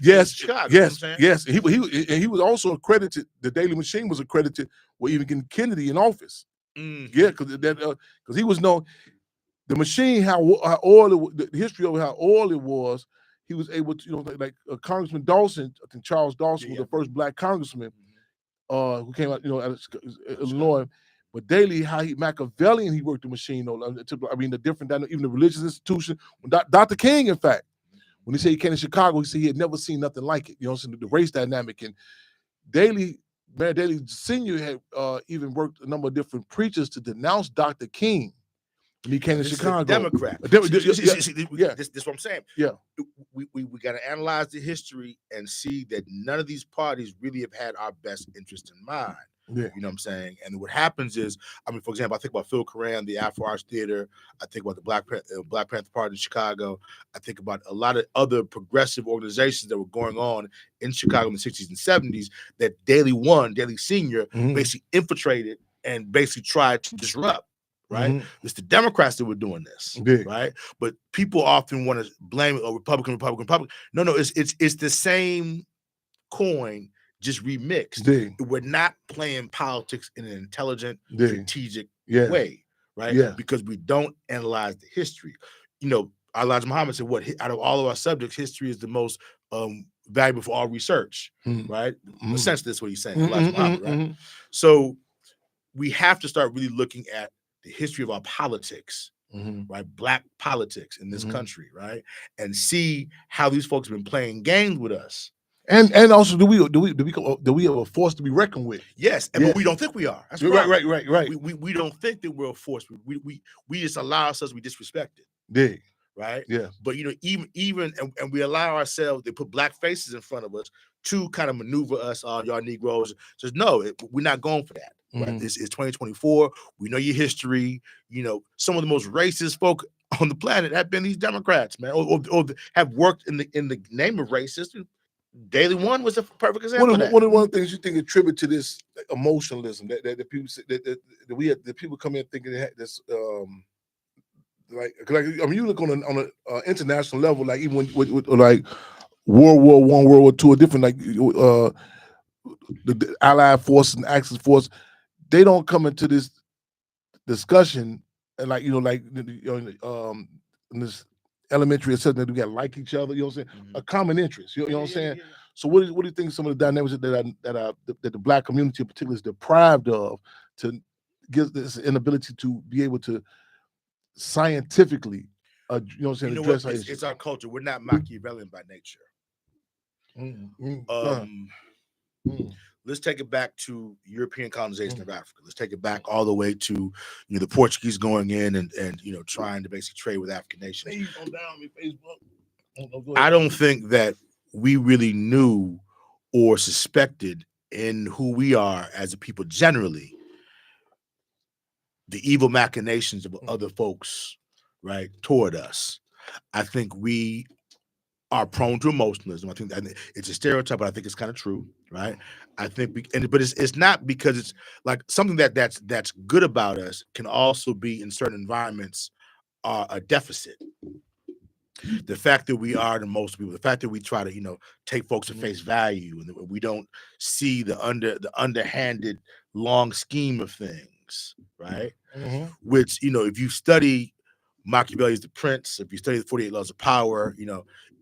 Yes, Chicago, yes. He was also accredited. The Daily Machine was accredited with even getting Kennedy in office. Yeah, because he was known. The machine, how oil, the history of how oil it was. He was able to, like Congressman Dawson. I think Charles Dawson was the first black congressman who came out, out of Illinois. But Daley, how Machiavellian he worked the machine. I mean, the different, even the religious institution. Dr. King, in fact. When he said he came to Chicago, he said he had never seen nothing like it. The race dynamic. And Mayor Daley Sr. had even worked a number of different preachers to denounce Dr. King when he came to Chicago. Democrat. This is what I'm saying. Yeah. We got to analyze the history and see that none of these parties really have had our best interest in mind. Yeah. You know what I'm saying? And what happens is, I mean, for example, I think about Phil Coran, the Afro Arts Theater. I think about the Black Panther Party in Chicago. I think about a lot of other progressive organizations that were going on in Chicago in the 60s and 70s that Daley Sr. basically infiltrated and basically tried to disrupt. Right? It's the Democrats that were doing this, right? But people often want to blame Republican. No, it's the same coin, just remixed. We're not playing politics in an intelligent, strategic way, right? Yeah. Because we don't analyze the history. Elijah Muhammad said, out of all of our subjects, history is the most valuable for all research, right? Essentially, that's what he's saying, Elijah Muhammad, right? So we have to start really looking at the history of our politics, right? Black politics in this country, right? And see how these folks have been playing games with us. And also, do we have a force to be reckoned with? Yes, but we don't think we are. That's right. We don't think that we're a force. We just allow ourselves to be disrespected. Right. Yeah. But even and we allow ourselves, they put black faces in front of us to kind of maneuver us. Y'all Negroes. Says no, we're not going for that. Right. It's 2024. We know your history. Some of the most racist folk on the planet have been these Democrats, man, or have worked in the name of racism. Daley One was a perfect example. One of the things you think attribute to this emotionalism that people say, that people come in thinking that this you look on an international level, like even with like World War I, World War II, different the Allied forces and Axis force, they don't come into this discussion and in this elementary or something that we got to like each other. You know what I'm saying? A common interest. You know what I'm saying? Yeah. So what do you think some of the dynamics that the black community in particular is deprived of to give this inability to be able to scientifically, address it's our culture. We're not Machiavellian by nature. Let's take it back to European colonization of Africa. Let's take it back all the way to the Portuguese going in and trying to basically trade with African nations. I don't think that we really knew or suspected in who we are as a people generally the evil machinations of other folks, right, toward us. I think we are prone to emotionalism. I think it's a stereotype, but I think it's kind of true, right? I think but it's not because it's like something that's good about us can also be in certain environments a deficit. The fact that we are the most people, the fact that we try to take folks at face value, and we don't see the underhanded long scheme of things, right? Which if you study Machiavelli's The Prince, if you study the 48 Laws of Power,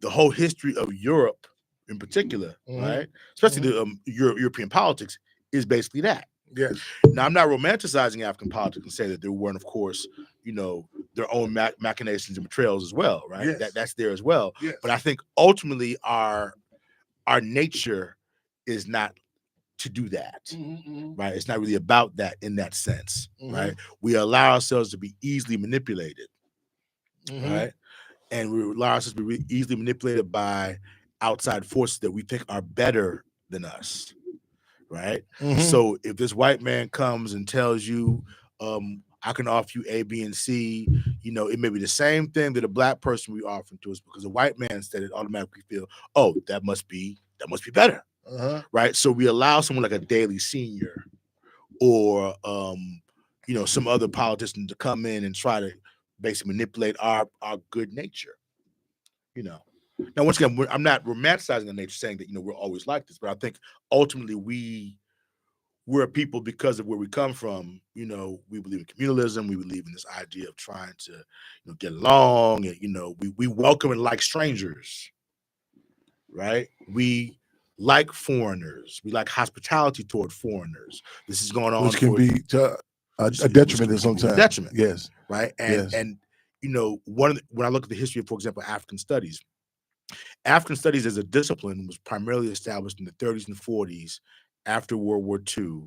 the whole history of Europe in particular, right? Especially the European politics is basically that. Yes. Now, I'm not romanticizing African politics and say that there weren't, of course, their own machinations and betrayals as well, right? Yes. That's there as well. Yes. But I think ultimately our nature is not to do that, right? It's not really about that in that sense, right? We allow ourselves to be easily manipulated, right? And we allow ourselves to be easily manipulated by outside forces that we think are better than us, right? So if this white man comes and tells you, I can offer you A, B, and C, it may be the same thing that a black person will be offering to us, because a white man said it automatically feel, oh, that must be better. Right. So we allow someone like a Daley Sr. or some other politician to come in and try to basically manipulate our good nature. Now, once again, I'm not romanticizing the nature, saying that we're always like this, but I think ultimately we're a people because of where we come from. We believe in communalism. We believe in this idea of trying to get along, and we welcome and like strangers, right? We like foreigners. We like hospitality toward foreigners. This is going on, which can be a detriment at some time. Detriment, yes, right. And when I look at the history of, for example, African studies as a discipline was primarily established in the 30s and 40s after World War II,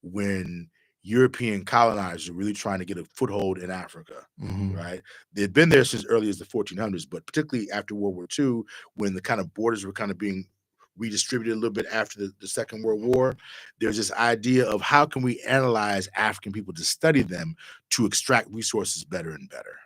when European colonizers were really trying to get a foothold in Africa, right? They'd been there since early as the 1400s, but particularly after World War II, when the kind of borders were kind of being redistributed a little bit after the Second World War, there's this idea of how can we analyze African people to study them to extract resources better and better.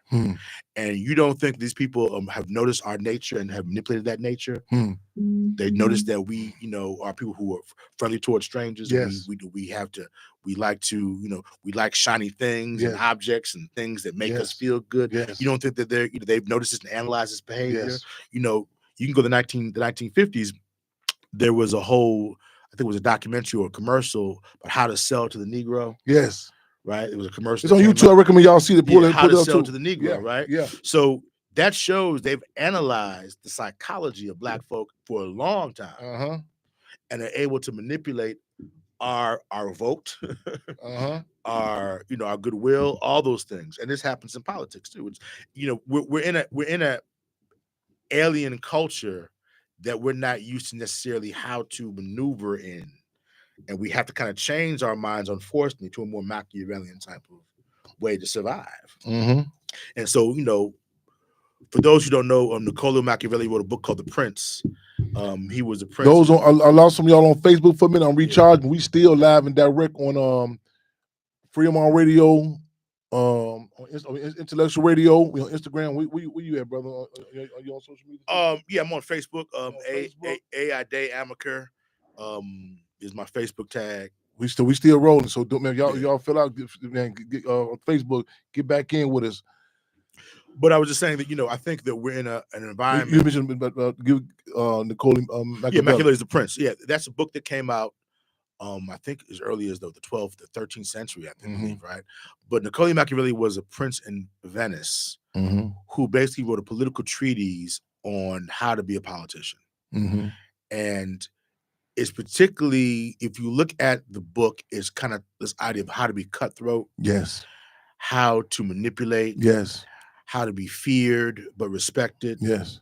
And you don't think these people have noticed our nature and have manipulated that nature? They noticed that we, are people who are friendly towards strangers. Yes. We like shiny things and objects and things that make us feel good. Yes. You don't think that they've noticed this and analyzed this behavior? Yes. You can go to the 1950s. There was I think it was a documentary or a commercial about how to sell to the Negro. Yes. Right. It was a commercial. It's on YouTube. I recommend y'all see it. How to sell to the Negro. Yeah. Right. Yeah. So that shows they've analyzed the psychology of Black folk for a long time, and are able to manipulate our vote, our our goodwill, all those things. And this happens in politics too. It's we're in a alien culture that we're not used to necessarily how to maneuver in. And we have to kind of change our minds, unfortunately, to a more Machiavellian type of way to survive. And so, for those who don't know, Niccolo Machiavelli wrote a book called The Prince. He was a prince. Those I lost some of y'all on Facebook for a minute. I'm recharging. We still live and direct on Freeman Radio, on Intellectual Radio. We on Instagram. Where you at, brother? Are you on social media? Yeah, I'm on Facebook. AI Day Amaker is my Facebook tag. We still rolling. So man, y'all fill out, man. On Facebook, get back in with us. But I was just saying that I think that we're in an environment. You mentioned Niccolo Machiavelli. Machiavelli is the Prince. Yeah, that's a book that came out. I think as early as the 12th, the 13th century, I believe, right? But Niccolo Machiavelli was a prince in Venice who basically wrote a political treatise on how to be a politician. And it's particularly, if you look at the book, it's kind of this idea of how to be cutthroat. Yes. How to manipulate. Yes. How to be feared but respected. Yes.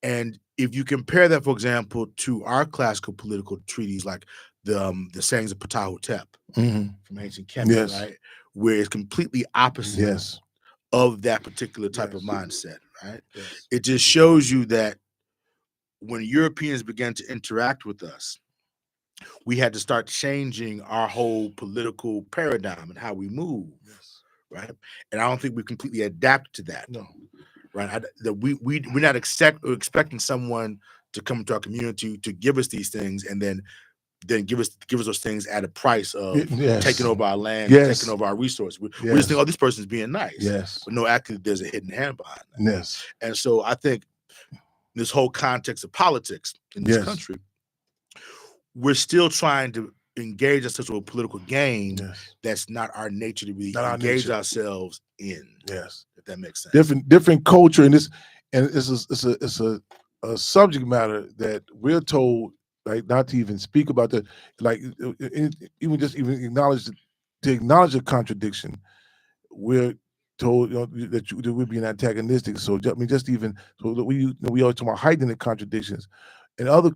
And if you compare that, for example, to our classical political treaties, like the sayings of Ptahhotep from ancient Kemet, right, where it's completely opposite of that particular type of mindset, right? Yes. It just shows you that when Europeans began to interact with us, we had to start changing our whole political paradigm and how we move, right? And I don't think we completely adapted to that. No. Right, that we're not expecting someone to come to our community to give us these things and then give us those things at a price of taking over our land, taking over our resources. We just think, oh, this person's being nice, but no, actually, there's a hidden hand behind that. Yes, and so I think this whole context of politics in this country, we're still trying to engage ourselves with a political game that's not our nature to really engage ourselves in. Yes. if that makes sense. Different culture, and it's a subject matter that we're told like not to even speak about that, like even acknowledge to acknowledge a contradiction. We're told that we're being antagonistic. So I mean, just even so that we always talk about heightening the contradictions, and other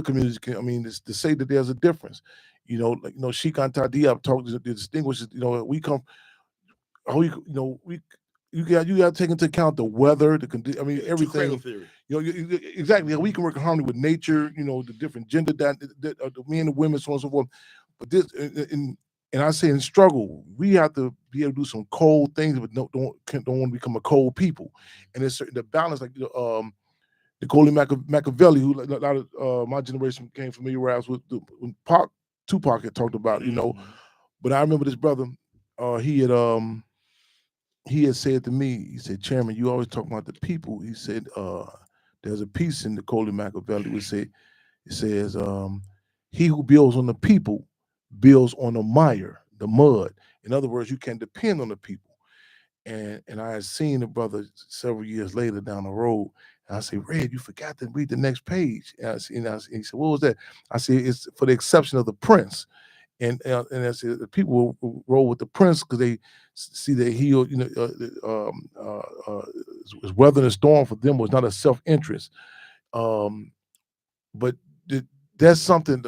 communities can. I mean, to say that there's a difference. Sheikh Anta Diop talked to distinguish. We come. We you got to take into account the weather, the condition. I mean, everything. Theory. Exactly. We can work in harmony with nature. The different gender the men and women, so on and so forth. But this, and I say in struggle, we have to be able to do some cold things, but don't want to become a cold people. And there's certain the balance, like Niccolo Machiavelli, who a lot of my generation became familiarized with when Tupac had talked about, But I remember this brother, he had said to me, he said, "Chairman, you always talk about the people." He said, there's a piece in Niccolo Machiavelli which it says, he who builds on the people builds on the mire, the mud. In other words, you can depend on the people. And I had seen the brother several years later down the road. And I said, "Red, you forgot to read the next page." And he said, "What was that?" I said, "It's for the exception of the prince." And I said, the people will roll with the prince because they see that he, was weathering a storm for them was not a self-interest. But that's something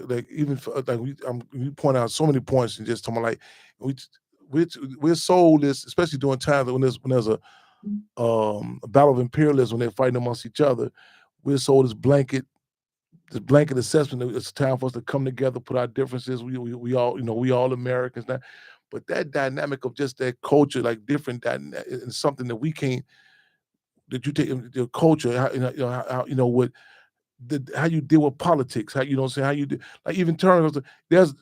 like even like we point out so many points and just talking like we're sold this, especially during times when there's a battle of imperialism when they're fighting amongst each other. We're sold this blanket assessment that it's time for us to come together, put our differences. We all we all Americans now, but that dynamic of just that culture, like different and something that we can't. That you take your culture, how what. How you deal with politics, how how you do, like even terms of there's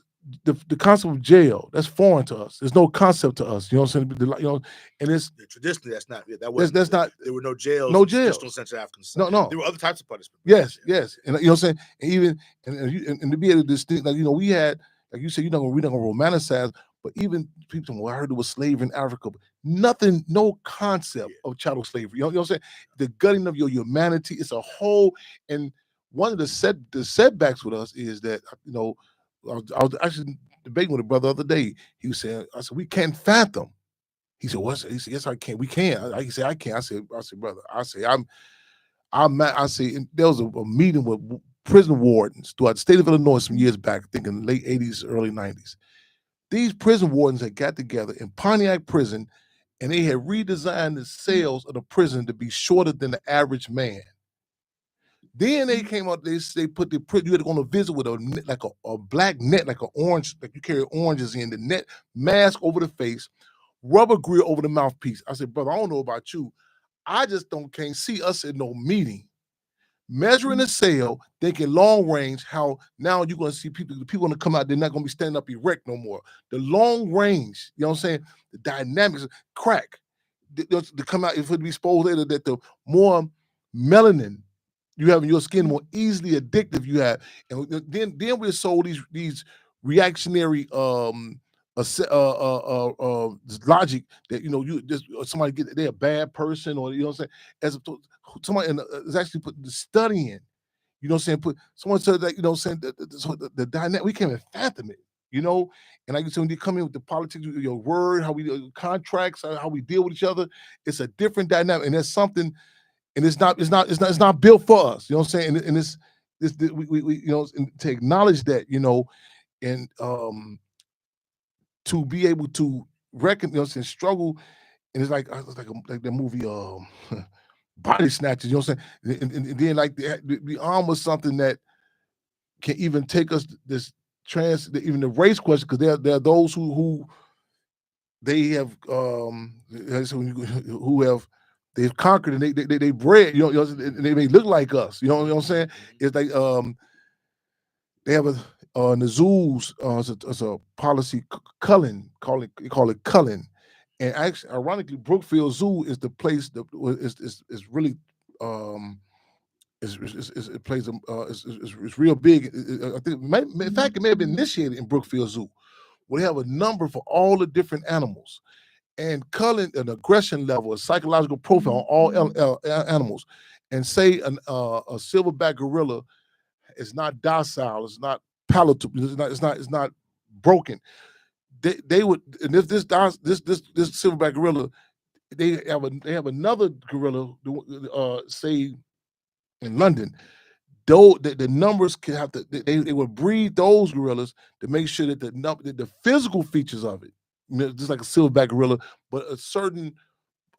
the concept of jail that's foreign to us. There's no concept to us. You know what I'm saying? And it's traditionally that's not that wasn't that's not there were no jails. No jails. Traditional Central African society. No. There were other types of punishment. Yes, and you know what I'm saying. And even and to be able to distinct, like we had, like you said, we're not gonna romanticize. But even people say, well, I heard it was slavery in Africa. But nothing, no concept of chattel slavery. You know what I'm saying? The gutting of your humanity, it's a whole. And one of the setbacks with us is that, I was actually debating with a brother the other day. He was saying, I said, we can't fathom. He said, what? He said, yes, I can. We can. He said, I can't. I said, brother, I say, I say, there was a meeting with prison wardens throughout the state of Illinois some years back, I think in the late 80s, early 90s. These prison wardens had got together in Pontiac prison, and they had redesigned the cells of the prison to be shorter than the average man. Then they came out, they put you had to go on a visit with a black net, like an orange, like you carry oranges in, the net, mask over the face, rubber grill over the mouthpiece. I said, brother, I don't know about you. I just can't see us in no meeting. Measuring the cell, thinking long range, how now you're going to see people going to come out, they're not going to be standing up erect no more. The long range, you know what I'm saying? The dynamics, crack. To come out, if it be exposed later, that the more melanin you have in your skin, more easily addictive you have. And then we're sold these reactionary logic that you just somebody they're a bad person, or what I'm saying, as somebody is actually put the studying, you know what I'm saying, put someone said that, what I'm saying, the dynamic, we can't even fathom it, and like you said, when you come in with the politics, your word, how we contracts, how we deal with each other, it's a different dynamic, and there's something, and it's not built for us, you know what I'm saying, and it's we to acknowledge that, and to be able to recognize and struggle, and it's like the movie Body Snatchers, you know what I'm saying, and then like the arm was something that can even take us this even the race question, because there are those who they have they've conquered, and they bred, and they may look like us, you know what I'm saying. It's like they have in the zoos, it's a policy, culling, call it culling, and actually, ironically, Brookfield Zoo is the place that is really it plays it's real big. I think in fact it may have been initiated in Brookfield Zoo, where they have a number for all the different animals, and culling an aggression level, a psychological profile on all animals, and say a silverback gorilla is not docile, it's not palatable, it's not broken. They would, and if this silverback gorilla, they have another gorilla, say in London. Though the numbers can have to, they would breed those gorillas to make sure that the physical features of it, just like a silverback gorilla, but a certain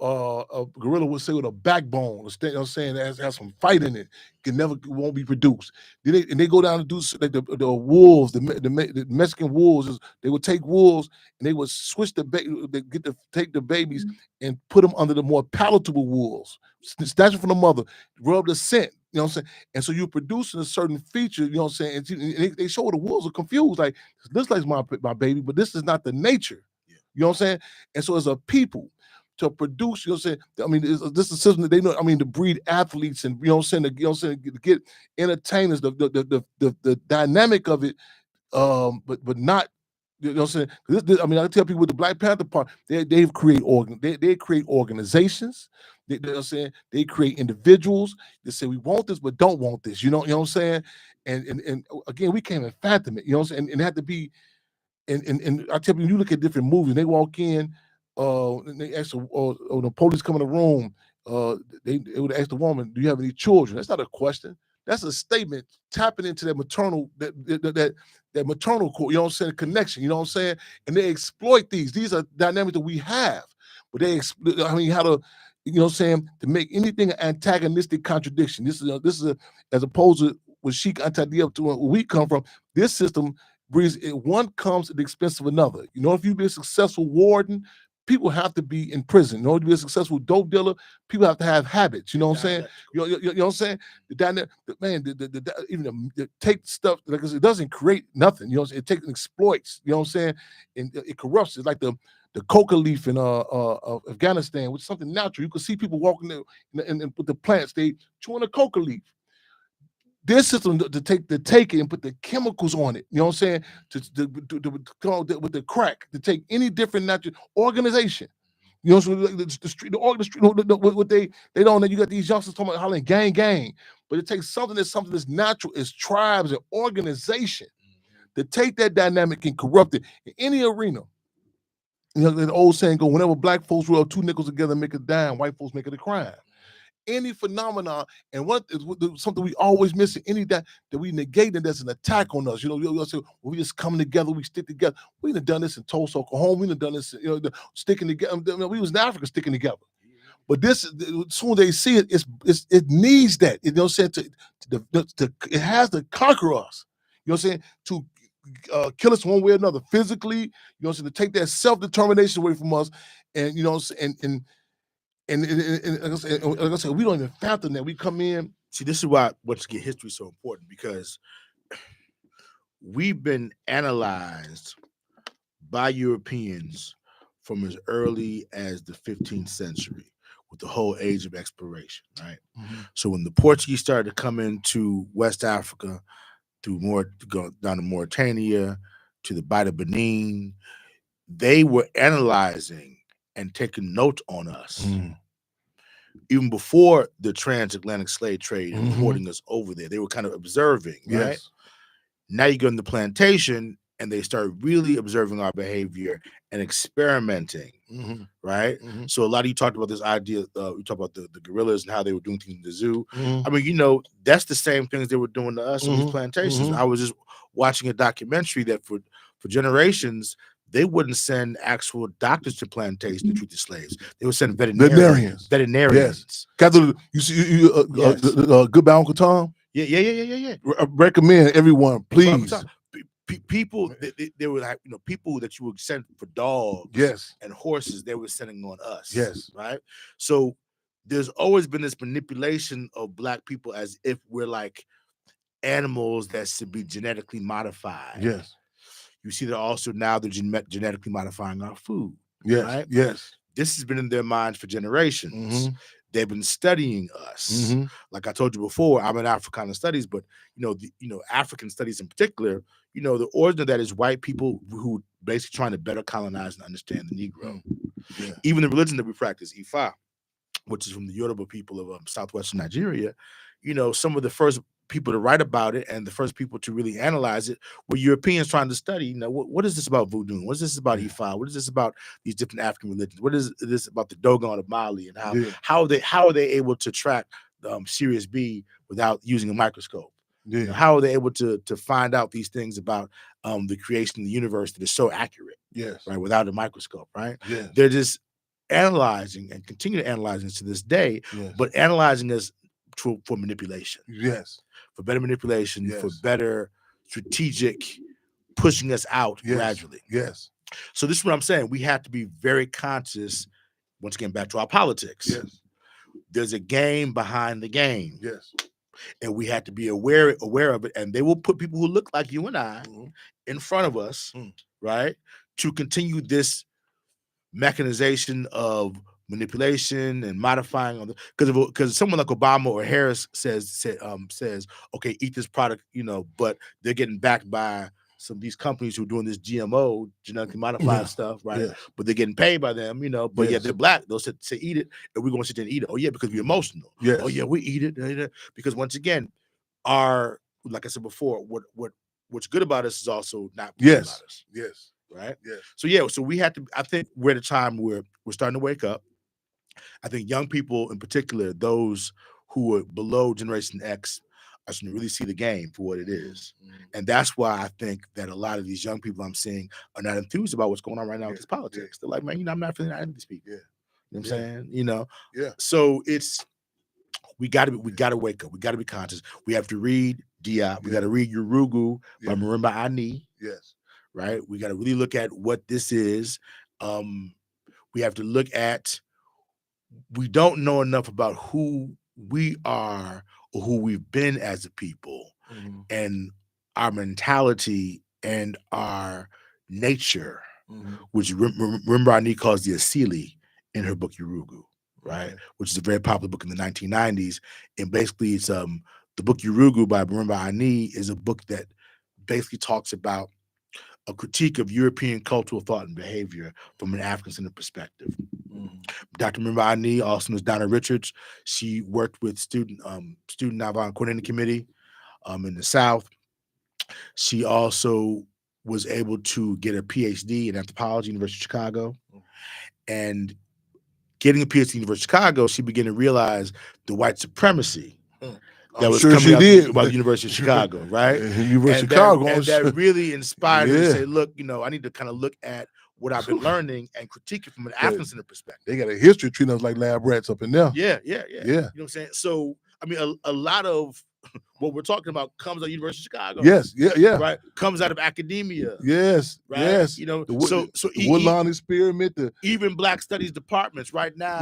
a gorilla would say with a backbone, you know what I'm saying, that has some fight in it, won't be produced. They go down and do like the wolves, the Mexican wolves. They would take wolves and they would switch take the babies and put them under the more palatable wolves, snatch them from the mother, rub the scent. You know what I'm saying? And so you're producing a certain feature, you know what I'm saying? And they show the wolves are confused, like, this looks like my baby, but this is not the nature. Yeah. You know what I'm saying? And so as a people, to produce, you know what I'm saying? I mean, this is a system that they know. I mean, to breed athletes and, you know what I'm saying, to get entertainers, the dynamic of it, but not, you know what I'm saying? I mean, I tell people with the Black Panther part, they create organizations. You know what I'm saying? They create individuals that say we want this, but don't want this. You know what I'm saying? And again, we can't even fathom it. You know what I'm saying? And it had to be. And I tell you, when you look at different movies, they walk in, and they ask the police come in the room, they would ask the woman, "Do you have any children?" That's not a question. That's a statement tapping into that maternal that maternal core. You know what I'm saying? Connection. You know what I'm saying? And they exploit these. These are dynamics that we have, but how to. You know what I'm saying? To make anything an antagonistic contradiction. This is as opposed to what Sheik Antadia to where we come from. This system breeds one comes at the expense of another. You know, if you be a successful warden, people have to be in prison. In order to be a successful dope dealer, people have to have habits. You know what I'm saying? You know what I'm saying? Even take stuff, like it doesn't create nothing. You know, it takes and exploits. You know what I'm saying? And it corrupts. It's like the coca leaf in Afghanistan, which is something natural. You can see people walking there and with the plants, they chewing a coca leaf. This system to take it and put the chemicals on it, you know what I'm saying? To come out with the crack, to take any different natural organization. You know, so the street, what they don't know. You got these youngsters talking about hollering gang, but it takes something that's natural, is tribes and organization, to take that dynamic and corrupt it in any arena. You know, the old saying go, whenever black folks roll 2 nickels together and make a dime, white folks make it a crime. Any phenomenon, and what is something we always miss in any that we negate, and that's an attack on us. You know, we say, well, we just come together, we stick together. We done done this in Tulsa, Oklahoma. We done this, you know, sticking together. We was in Africa sticking together. But this, as soon as they see it, it needs that. You know what I'm saying? It has to conquer us. You know what I'm saying? To kill us one way or another, physically. You know what I'm saying? To take that self-determination away from us, and you know, and like I said, we don't even fathom that. We come in. See, this is why what's get history so important, because we've been analyzed by Europeans from as early as the 15th century with the whole age of exploration, right? Mm-hmm. So when the Portuguese started to come into West Africa, go down to Mauritania, to the Bight of Benin, they were analyzing and taking note on us. Mm. Even before the transatlantic slave trade and importing us over there, they were kind of observing, right? Yes. Now you go in the plantation and they start really observing our behavior and experimenting, right? Mm-hmm. So a lot of you talked about this idea, we talked about the gorillas and how they were doing things in the zoo. I mean, you know, that's the same things they were doing to us on these plantations. I was just watching a documentary that for generations, they wouldn't send actual doctors to plantations to treat the slaves. They would send veterinarians. Yes. You see, Goodbye Uncle Tom? Yeah. Recommend everyone, please. People, they were like, you know, people that you would send for dogs, yes, and horses, they were sending on us, yes, right? So there's always been this manipulation of black people as if we're like animals that should be genetically modified. Yes. You see that also now they're genetically modifying our food. Yes, right? Yes. This has been in their minds for generations. they've been studying us. Like I told you before, I'm in Africana studies, but African studies in particular, the origin of that is white people who basically trying to better colonize and understand the Negro. Yeah. Even the religion that we practice, Ifa, which is from the Yoruba people of southwestern Nigeria, some of the first people to write about it and the first people to really analyze it were Europeans trying to study, what is this about voodoo? What is this about Ifa? What is this about these different African religions? What is this about the Dogon of Mali? And how are they able to track Sirius B without using a microscope? Yeah. How are they able to find out these things about the creation of the universe that is so accurate? Yes. Right, without a microscope, right? Yes. They're just analyzing and continue to analyze to this day, but analyzing us for manipulation. Yes. For better manipulation, for better strategic pushing us out gradually. Yes. So this is what I'm saying. We have to be very conscious, once again, back to our politics. Yes. There's a game behind the game. Yes. And we have to be aware of it. And they will put people who look like you and I in front of us, right? To continue this mechanization of manipulation and modifying because someone like Obama or Harris says, okay, eat this product, but they're getting backed by some of these companies who are doing this GMO, genetically modified stuff, right? Yeah. But they're getting paid by them, but yet they're black. They'll say eat it, and we're going to sit there and eat it. Oh yeah, because we're emotional. Yes. Oh yeah, we eat it. Because once again, like I said before, what's good about us is also not good about us. Yes. Right. Yes. So we have to. I think we're at a time where we're starting to wake up. I think young people, in particular, those who are below Generation X, are starting to really see the game for what it is, and that's why I think that a lot of these young people I'm seeing are not enthused about what's going on right now with this politics. They're like, man, I'm not feeling that to speak. Yeah. You know what I'm saying? Yeah. So we got to wake up. We got to be conscious. We have to read Diop. We got to read Urugu by Marimba Ani. Yes. Right? We got to really look at what this is. We have to look at, we don't know enough about who we are or who we've been as a people and our mentality and our nature, which Rimbrani calls the Asili in her book Urugu, right? Which is a very popular book in the 1990s. And basically it's the book Urugu by Marimba Ani is a book that basically talks about a critique of European cultural thought and behavior from an African-centered perspective. Dr. Marimba Ani, also known as Donna Richards, she worked with Student Nonviolent Coordinating Committee in the South. She also was able to get a PhD in anthropology, University of Chicago. And getting a PhD at University of Chicago, she began to realize the white supremacy that was coming out by the University of Chicago, right? University of Chicago. And that really inspired her to say, look, I need to kind of look at what I've been learning and critique it from an African-centered perspective. They got a history treating us like lab rats up in there. Yeah. You know what I'm saying? So, I mean, a lot of what we're talking about comes out of University of Chicago. Yes, yeah. Right? Comes out of academia. Yes, right? Yes. The Woodlawn experiment. Even Black Studies departments right now,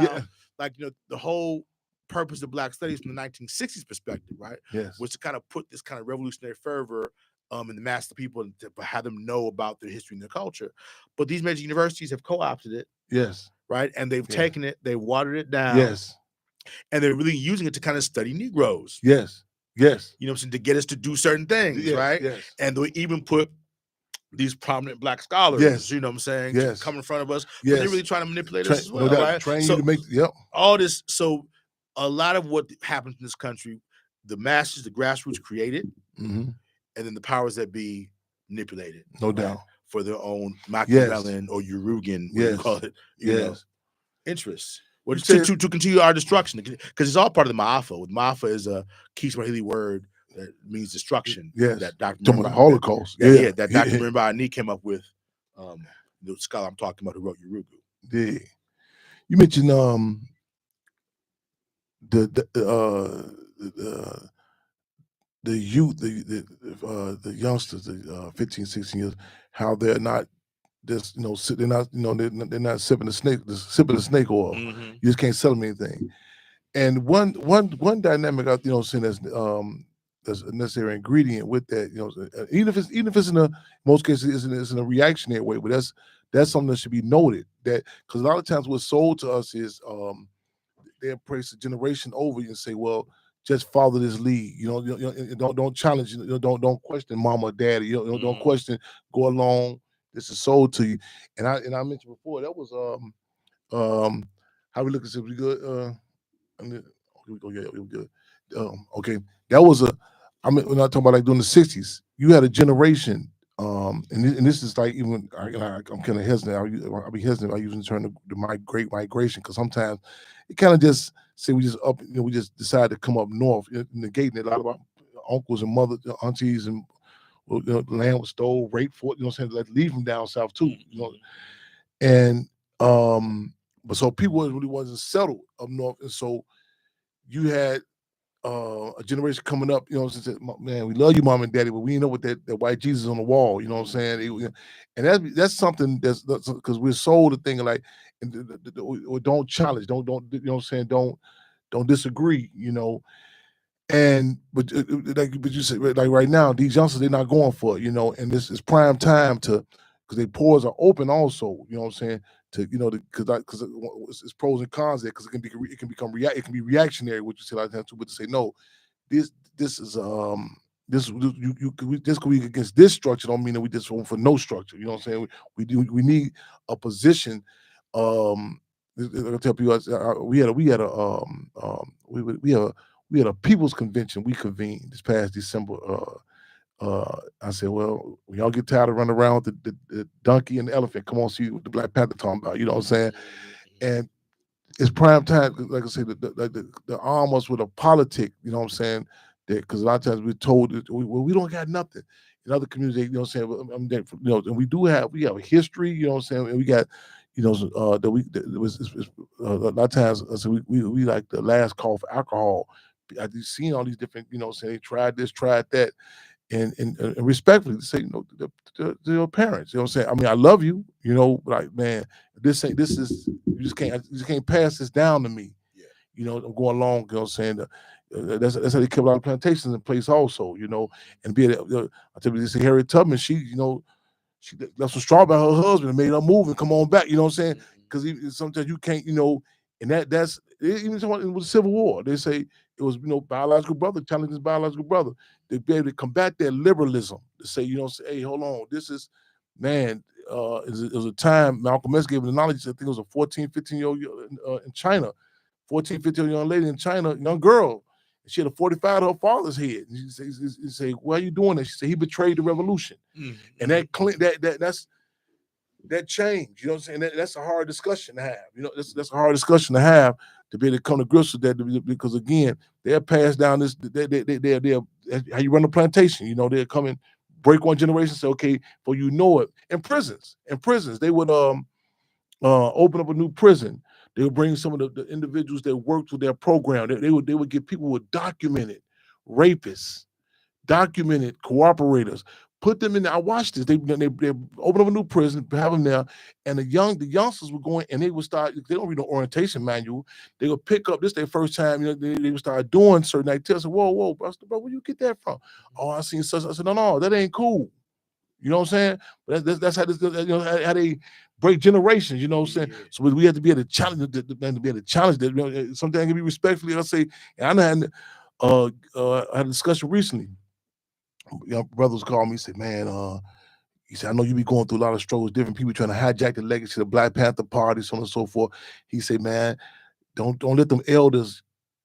the whole purpose of Black Studies from the 1960s perspective, right? Yes. Was to kind of put this kind of revolutionary fervor in the mass of people to have them know about their history and their culture. But these major universities have co-opted it. Yes. Right? And they've taken it, they watered it down. Yes. And they're really using it to kind of study Negroes. Yes. Yes. You know what I'm saying? To get us to do certain things, right? Yes. And they even put these prominent Black scholars, you know what I'm saying? Yes. To come in front of us. But they're really trying to manipulate us as well, right? Train you to make, all this. So a lot of what happens in this country, the masses, the grassroots created, and then the powers that be manipulated. No doubt. For their own Machiavellian or Uruguayan, what you call it, interests. Well, to continue our destruction, because it's all part of the Ma'afa. Ma'afa is a key Swahili word that means destruction. Yes. That Dr. The Holocaust. That Dr. Marimba Ani came up with, the scholar I'm talking about who wrote Urugu. Yeah. You mentioned the youth, the youngsters, the 15, 16 years, how they're not just, they're not sipping the snake oil. You just can't sell them anything. And one dynamic, saying that's a necessary ingredient with that, even if it's in most cases it's in a reactionary way, but that's something that should be noted, that because a lot of times what's sold to us is they'll place a generation over you and say, well, just follow this lead. Don't challenge. Don't question mama or daddy. Don't question. Go along. This is sold to you. And I mentioned before that was how we look at it. We good. Here we go. Yeah, we good. Okay, that was when I talk about like during the '60s, you had a generation. And this is like even I'm kind of hesitant. I'll be hesitant about using the term the great migration because sometimes it kind of just say we just we just decide to come up north, negating it. A lot of our uncles and mothers, aunties, and the land was stole, raped for it. Saying, like leave them down south too. And but so people really wasn't settled up north, and so you had a generation coming up, saying, man, we love you, mom and daddy, but we didn't know what that white Jesus on the wall, you know what I'm saying? And that's something that's because we're sold the thing like, or don't challenge, don't, you know what I'm saying? Don't disagree, but you said, like right now, these youngsters, they're not going for it, and this is prime time because their pores are open also, you know what I'm saying? Because it's pros and cons there, because it can be reactionary, what you say like that too, but to say no, this is just we against this structure don't mean that we just want for no structure. You know what I'm saying? We need a position. I tell people we had a people's convention we convened this past December. I said, well, when y'all get tired of running around with the donkey and the elephant, come on see what the Black Panther talking about. You know what I'm saying? And it's prime time, like I said, the almost with a politic, you know what I'm saying? Because a lot of times we're told that we don't got nothing. In other communities, you know what I'm saying? And we have a history, you know what I'm saying? And we got, a lot of times we like the last call for alcohol. I've seen all these different, you know what I'm saying? They tried this, tried that. And respectfully say, to your parents, you know what I'm saying? I mean, I love you, like, man, this is, you just can't pass this down to me. Yeah. I'm going along, you know what I'm saying? That's how they kept a lot of plantations in place also, and be I tell you this, Harriet Tubman, she left some straw by her husband and made her move and come on back, you know what I'm saying? Because sometimes you can't, and that's even it was a Civil War. They say it was, biological brother challenging his biological brother. They be able to combat their liberalism. To say, say, hey, hold on, this is, man, it was a time Malcolm X gave the knowledge. I think it was a 14, 15-year-old in China, 14, 15-year-old young lady in China, young girl. She had a 45 to her father's head. He say, why are you doing that? She said, he betrayed the revolution. And that change, you know what I'm saying? That's a hard discussion to have. That's a hard discussion to have, to be able to come to grips with that, because again, they'll pass down this. They're how you run a plantation. They'll come and break one generation. Say, okay, for it. In prisons, they would open up a new prison. They would bring some of the individuals that worked with their program. They would get people who were documented rapists, documented cooperators, put them in there. I watched this. They open up a new prison, have them there, and the youngsters were going, and they would start. They don't read no orientation manual. They would pick up this their first time. They would start doing certain activities. Whoa, bro, where you get that from? Oh, I seen such. I said, no, that ain't cool. You know what I'm saying? But that's how this, how they break generations. You know what I'm saying? So we have to be able to challenge to be able to challenge that. Something can be respectfully. I say, and I had a discussion recently. Brothers called me and said, man, he said, I know you be going through a lot of struggles, different people trying to hijack the legacy of the Black Panther Party, so on and so forth. He said, man, don't let them elders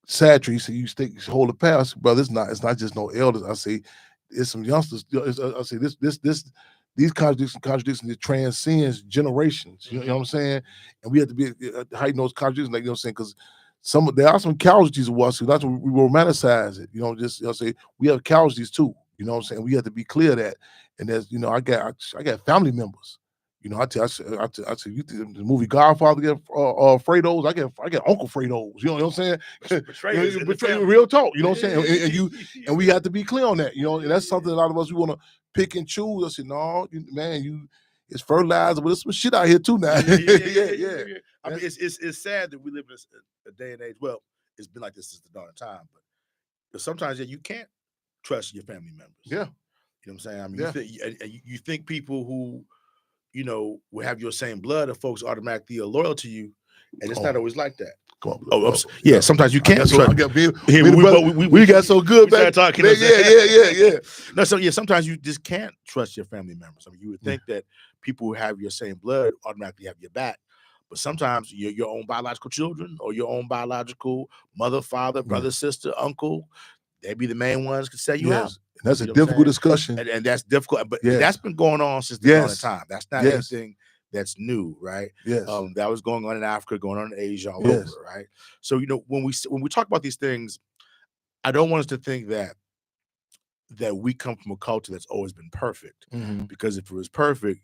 saturate. He said, you hold the past, brother. It's not just no elders. I say, it's some youngsters. I say these contradictions that transcends generations. You know what I'm saying? And we have to be hiding those contradictions, like, you know what I'm saying? Because there are some casualties of us. That's what we romanticize it. Say we have casualties too. You know what I'm saying? We have to be clear of that. And there's, I got family members. I tell you, the movie Godfather get Fredos. I get Uncle Fredos. You know what I'm saying? Real talk. You know what I'm saying? And we have to be clear on that. And that's something a lot of us we want to pick and choose. I said, no, man, it's fertilizer, but there's some shit out here too now. Yeah. I mean, it's sad that we live in a day and age. Well, it's been like this since the dawn of time, but sometimes you can't trust your family members. Yeah. You know what I'm saying? I mean, you think people who, will have your same blood, and folks automatically are loyal to you, and it's not always like that. Come on. Oh, yeah. Sometimes you can't trust. We got so good back. Talking. Yeah. No, so sometimes you just can't trust your family members. I mean, you would think that people who have your same blood automatically have your back, but sometimes your own biological children or your own biological mother, father, brother, sister, uncle, they be the main ones to sell you out. And that's a difficult discussion, and that's difficult. But that's been going on since the dawn of time. That's not anything that's new, right? Yes. That was going on in Africa, going on in Asia, all over, right? So when we talk about these things, I don't want us to think that we come from a culture that's always been perfect, because if it was perfect,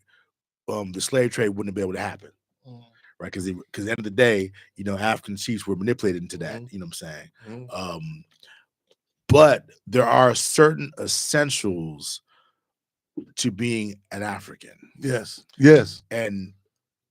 the slave trade wouldn't have been able to happen, right? Because at the end of the day, African chiefs were manipulated into that. You know what I'm saying? But there are certain essentials to being an African. Yes. And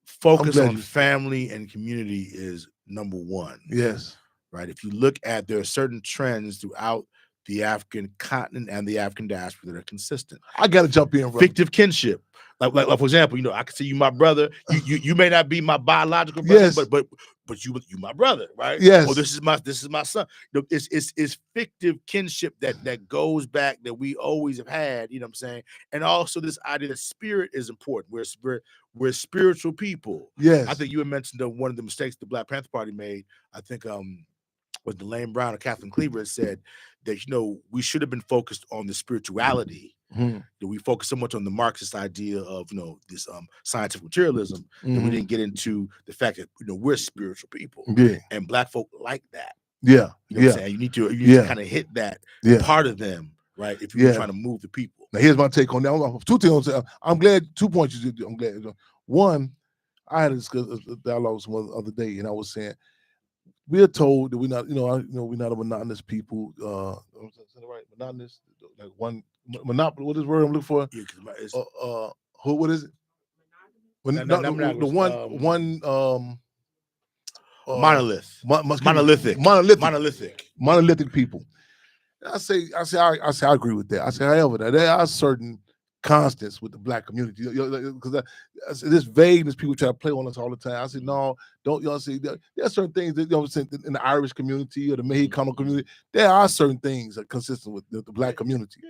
focus on family and community is number one. Yes. Right. If you look at, there are certain trends throughout the African continent and the African diaspora that are consistent. I got to jump in, bro. Fictive kinship. Like for example, I can see you my brother. You may not be my biological brother, but you my brother, right? Yes. Oh, this is my son. It's fictive kinship that goes back, that we always have had. You know what I'm saying? And also this idea that spirit is important. We're spiritual people. Yes. I think you had mentioned one of the mistakes the Black Panther Party made. I think was Delane Brown or Kathleen Cleaver had said that we should have been focused on the spirituality. That we focus so much on the Marxist idea of this scientific materialism that we didn't get into the fact that we're spiritual people, and Black folk like that. You know what I'm saying? You need to kind of hit that part of them, right? If you're trying to move the people. Now here's my take on that. Two things. I'm glad. 2 points you did. I'm glad. One, I had a dialogue with someone the other day, and I was saying we're told that we're not, we're not a monotonous people. Right? Monotonous, like one monopoly. What is the word I'm looking for? What is it? Monolithic people. And I agree with that. I say, however, there are certain constants with the Black community, because this vagueness people try to play on us all the time. I said, no, don't y'all see? There are certain things that in the Irish community or the Mexicano community, there are certain things that are consistent with the Black community.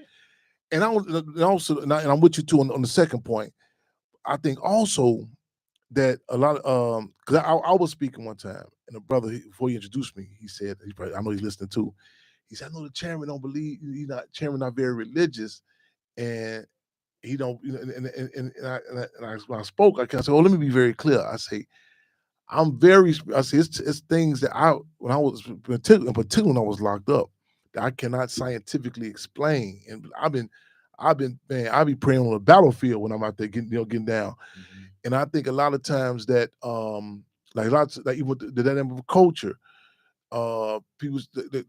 And I'm with you too on the second point. I think also that a lot of because I was speaking one time, and a brother, before he introduced me, he said, I know he's listening too. He said, I know the chairman don't believe chairman not very religious, and he don't, and I spoke. I said, let me be very clear. I say, it's things that when I was in particular when I was locked up, that I cannot scientifically explain. And I be praying on the battlefield when I'm out there getting down. And I think a lot of times that even with the dynamic of culture, people,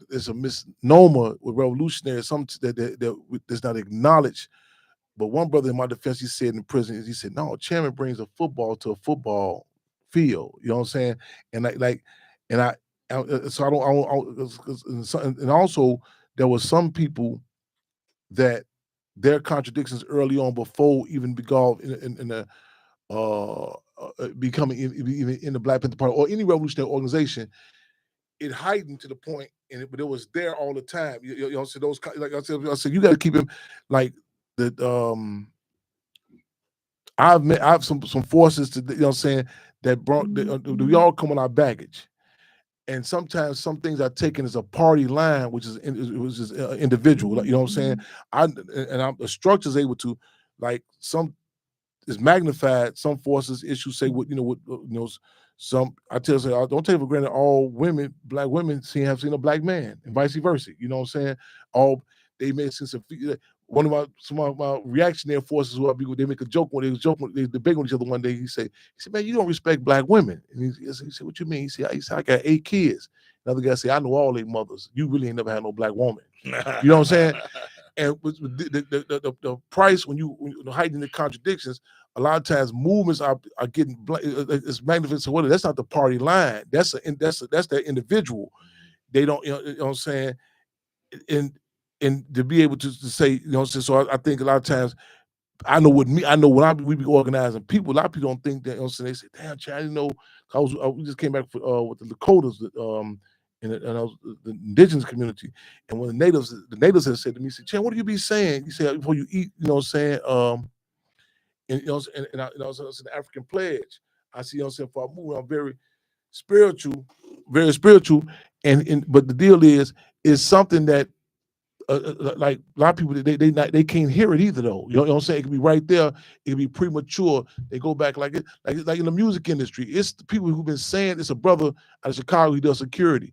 there's a misnomer with revolutionary, something that does not acknowledge. But one brother in my defense, he said in prison, he said, no, chairman brings a football to a football field. You know what I'm saying? And and also there was some people that their contradictions early on, before even becoming even in the Black Panther Party or any revolutionary organization, it heightened to the point, but it was there all the time. You know, so those, like I said, you got to keep him like that. I have some forces to, you know what I'm saying, that brought we all come on our baggage, and sometimes some things are taken as a party line, which is individual. Like, you know what I'm saying? The structure is able to, like, some is magnified. Some forces issues say some, I tell you, don't take for granted all women, Black women have seen a Black man, and vice versa. You know what I'm saying? They may have seen some of my reactionary forces they make a joke when they debate with each other one day. He said, man, you don't respect Black women. And he said, what you mean? He said, I got 8 kids. Another guy said, I know all 8 mothers. You really ain't never had no Black woman. You know what I'm saying? And with the price, when you heighten the contradictions, a lot of times movements are getting it's magnificent. So that's not the party line. That's their individual. They don't, you know what I'm saying? And to be able to say, you know, so I think a lot of times I know when we be organizing people, a lot of people don't think that, you know what I'm saying? They say, damn, Chad, you know, we just came back with the Dakotas, in the indigenous community. And when the natives had said to me, said, Chad, what do you be saying? You say before you eat, you know what I'm saying? And you know, and I, you know, so it's an African pledge. I see, you know what I'm saying, for our movement, I'm very spiritual, but the deal is something that like a lot of people they can't hear it either though. You know what I'm saying? It can be right there. It can be premature. They go back like in the music industry. It's the people who've been saying. It's a brother out of Chicago. He does security.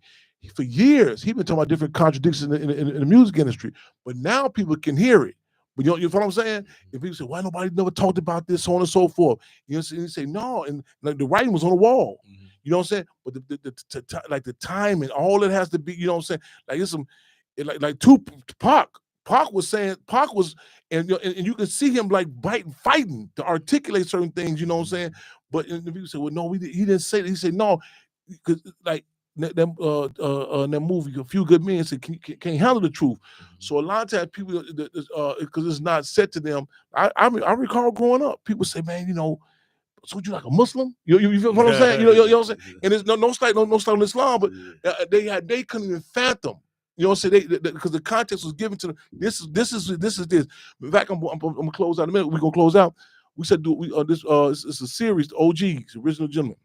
For years, he's been talking about different contradictions in the music industry. But now people can hear it. But you know what I'm saying? If people say, why nobody never talked about this, so on and so forth. You know, and you say no, and like the writing was on the wall. You know what I'm saying? But the time and all it has to be. You know what I'm saying? Like it's some. Like Pac was saying, and you can see him like fighting to articulate certain things, you know what I'm saying? But the people say, well, no, he didn't say that. He said, no, because like that movie, A Few Good Men, said, can't handle the truth. So a lot of times people, because it's not said to them, I recall growing up, people say, man, you know, so you like a Muslim? You feel what I'm saying? You know what I'm saying? And there's no slight in Islam, but they couldn't even fathom. You know what I'm saying? Because the context was given to them. This is this. In fact, I'm gonna close out in a minute. We're gonna close out. We said it's a series, the OGs, Original Gentlemen.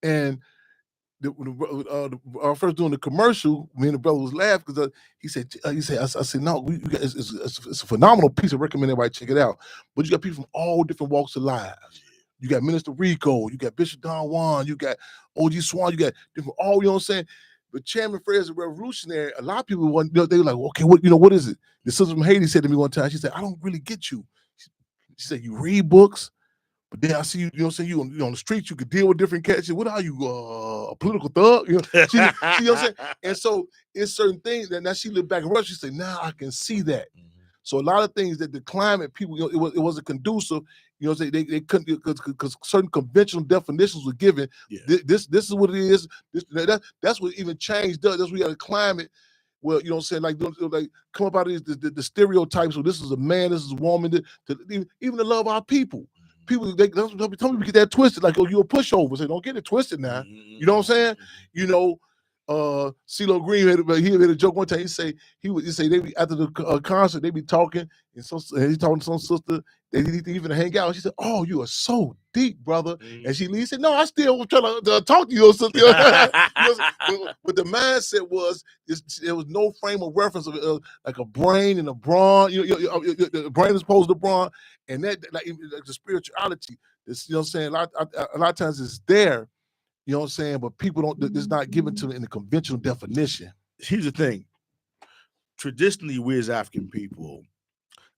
And first doing the commercial, me and the brother was laughing because he said, I said, no, it's a phenomenal piece. I recommend everybody check it out. But you got people from all different walks of life. You got Minister Rico, you got Bishop Don Juan, you got OG Swan, you got different, all, you know what I'm saying? But Chairman Fred is a revolutionary. A lot of people, they were like, okay, what is it? The sister from Haiti said to me one time, she said, I don't really get you. She said, you read books, but then I see you, you know what I'm saying, you on the streets, you could deal with different cats. What are you, a political thug? You know, she, you know what I'm saying? And so it's certain things that now she looked back and rushed, she said, now I can see that. So a lot of things that the climate people, you know, it wasn't conducive. You know, they couldn't because certain conventional definitions were given. Yeah. This is what it is. That's what even change does. That's what we got a climate where, you know what I'm saying, like come up out of the stereotypes. So this is a man, this is a woman. Even to love our people. People, some people get that twisted. Like, oh, you're a pushover. Say, don't get it twisted now. You know what I'm saying? You know. CeeLo Green he made a joke one time. He say they be after the concert they be talking and he's talking to some sister. They even hang out. She said, "Oh, you are so deep, brother." And she said, "No, I still was trying to talk to you, sister." But the mindset was there was no frame of reference of like a brain and a brawn. The brain is opposed to brawn, and that like the spirituality. It's, you know what I'm saying. A lot of times it's there. You know what I'm saying? But people don't, it's not given to them in the conventional definition. Here's the thing. Traditionally, we as African people,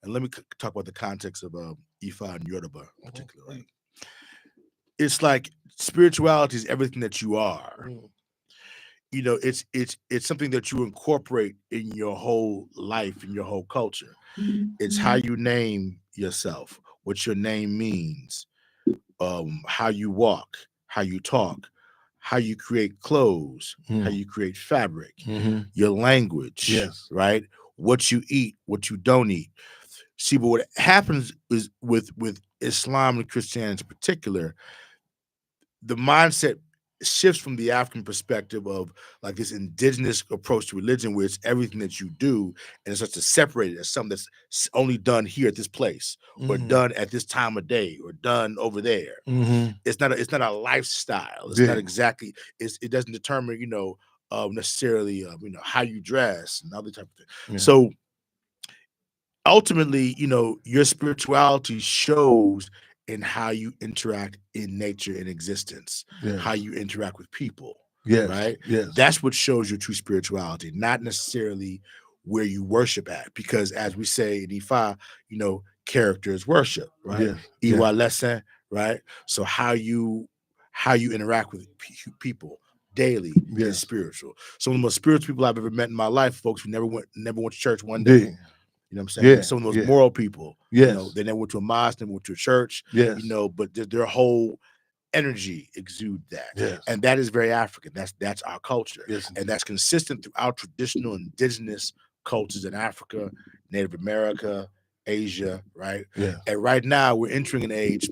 and let me talk about the context of Ifa and Yoruba in particular, right? It's like spirituality is everything that you are. You know, it's something that you incorporate in your whole life, in your whole culture. It's how you name yourself, what your name means, how you walk, how you talk, how you create clothes, how you create fabric, your language, yes, right? What you eat, what you don't eat. See, but what happens is with Islam and Christianity in particular, the mindset shifts from the African perspective of like this indigenous approach to religion where it's everything that you do and it starts to separate it as something that's only done here at this place or done at this time of day or done over there. It's not a lifestyle. It's not exactly, it doesn't determine, you know, necessarily, you know, how you dress and other type of thing. Yeah. So ultimately, you know, your spirituality shows in how you interact in nature and existence, how you interact with people, right? Yes. That's what shows your true spirituality, not necessarily where you worship at. Because as we say in Ifa, you know, character is worship, right? Iwa lesson, right? So how you interact with people daily is spiritual. Some of the most spiritual people I've ever met in my life, folks who never went to church one day. You know what I'm saying? Yeah, some of those moral people, you know, they never went to a mosque, never went to a church, you know, but their whole energy exude that. Yes. And that is very African. That's our culture. Yes. And that's consistent throughout traditional indigenous cultures in Africa, Native America, Asia, right? Yeah. And right now we're entering an age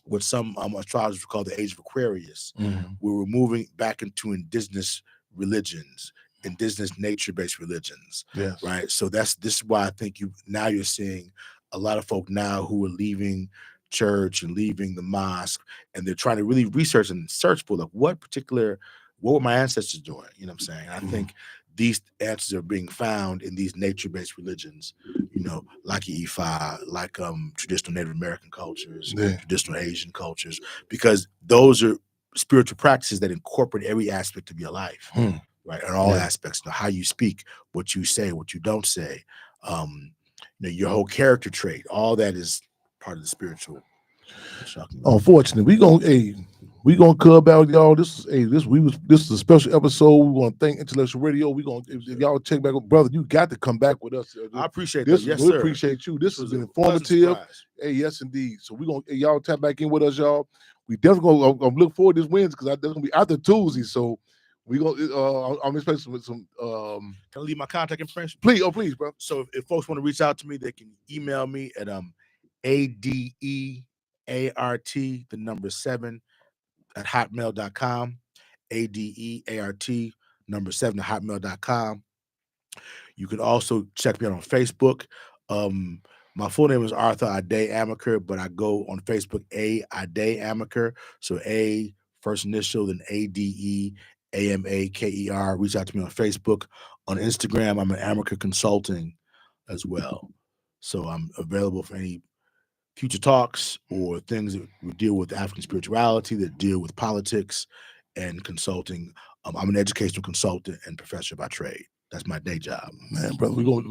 what some astrologers call the age of Aquarius, where we're moving back into indigenous religions, indigenous nature-based religions, right? So this is why I think you're seeing a lot of folk now who are leaving church and leaving the mosque, and they're trying to really research and search for like what were my ancestors doing? You know what I'm saying? I think these answers are being found in these nature-based religions, like Ifa, like traditional Native American cultures, traditional Asian cultures, because those are spiritual practices that incorporate every aspect of your life, right? And all aspects, how you speak, what you say, what you don't say, your whole character trait, all that is part of the spiritual. Unfortunately, we gonna cub out, y'all. This is a special episode. We want to thank Intellectual Radio. If y'all check back, brother, you got to come back with us. I appreciate this. Yes, we sir. Appreciate you. This has been informative. Hey, yes, indeed. So y'all tap back in with us, y'all. We definitely gonna look forward to this Wednesday because that's gonna be after Tuesday. So we gonna I'm expecting some. Can I leave my contact information? Please, bro. So if folks want to reach out to me, they can email me at ADEART, the number 7 at hotmail.com, ADEART, number 7 at hotmail.com. You can also check me out on Facebook. My full name is Arthur Ade Amaker, but I go on Facebook Ade Amaker. So A, first initial, then ADE AMAKER. Reach out to me on Facebook. On Instagram, I'm an Amaker Consulting as well. So I'm available for any future talks or things that would deal with African spirituality, that deal with politics and consulting. I'm an educational consultant and professor by trade. That's my day job. Man, brother, we're gonna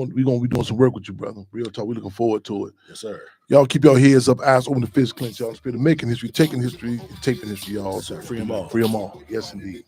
be doing some work with you, brother. Real talk. We're looking forward to it. Yes, sir. Y'all keep your heads up, eyes open, the fist clenched, y'all. Spirit of making history, taking history, and taping history, y'all. Yes, sir. Free them all. Free them all. Yes, indeed.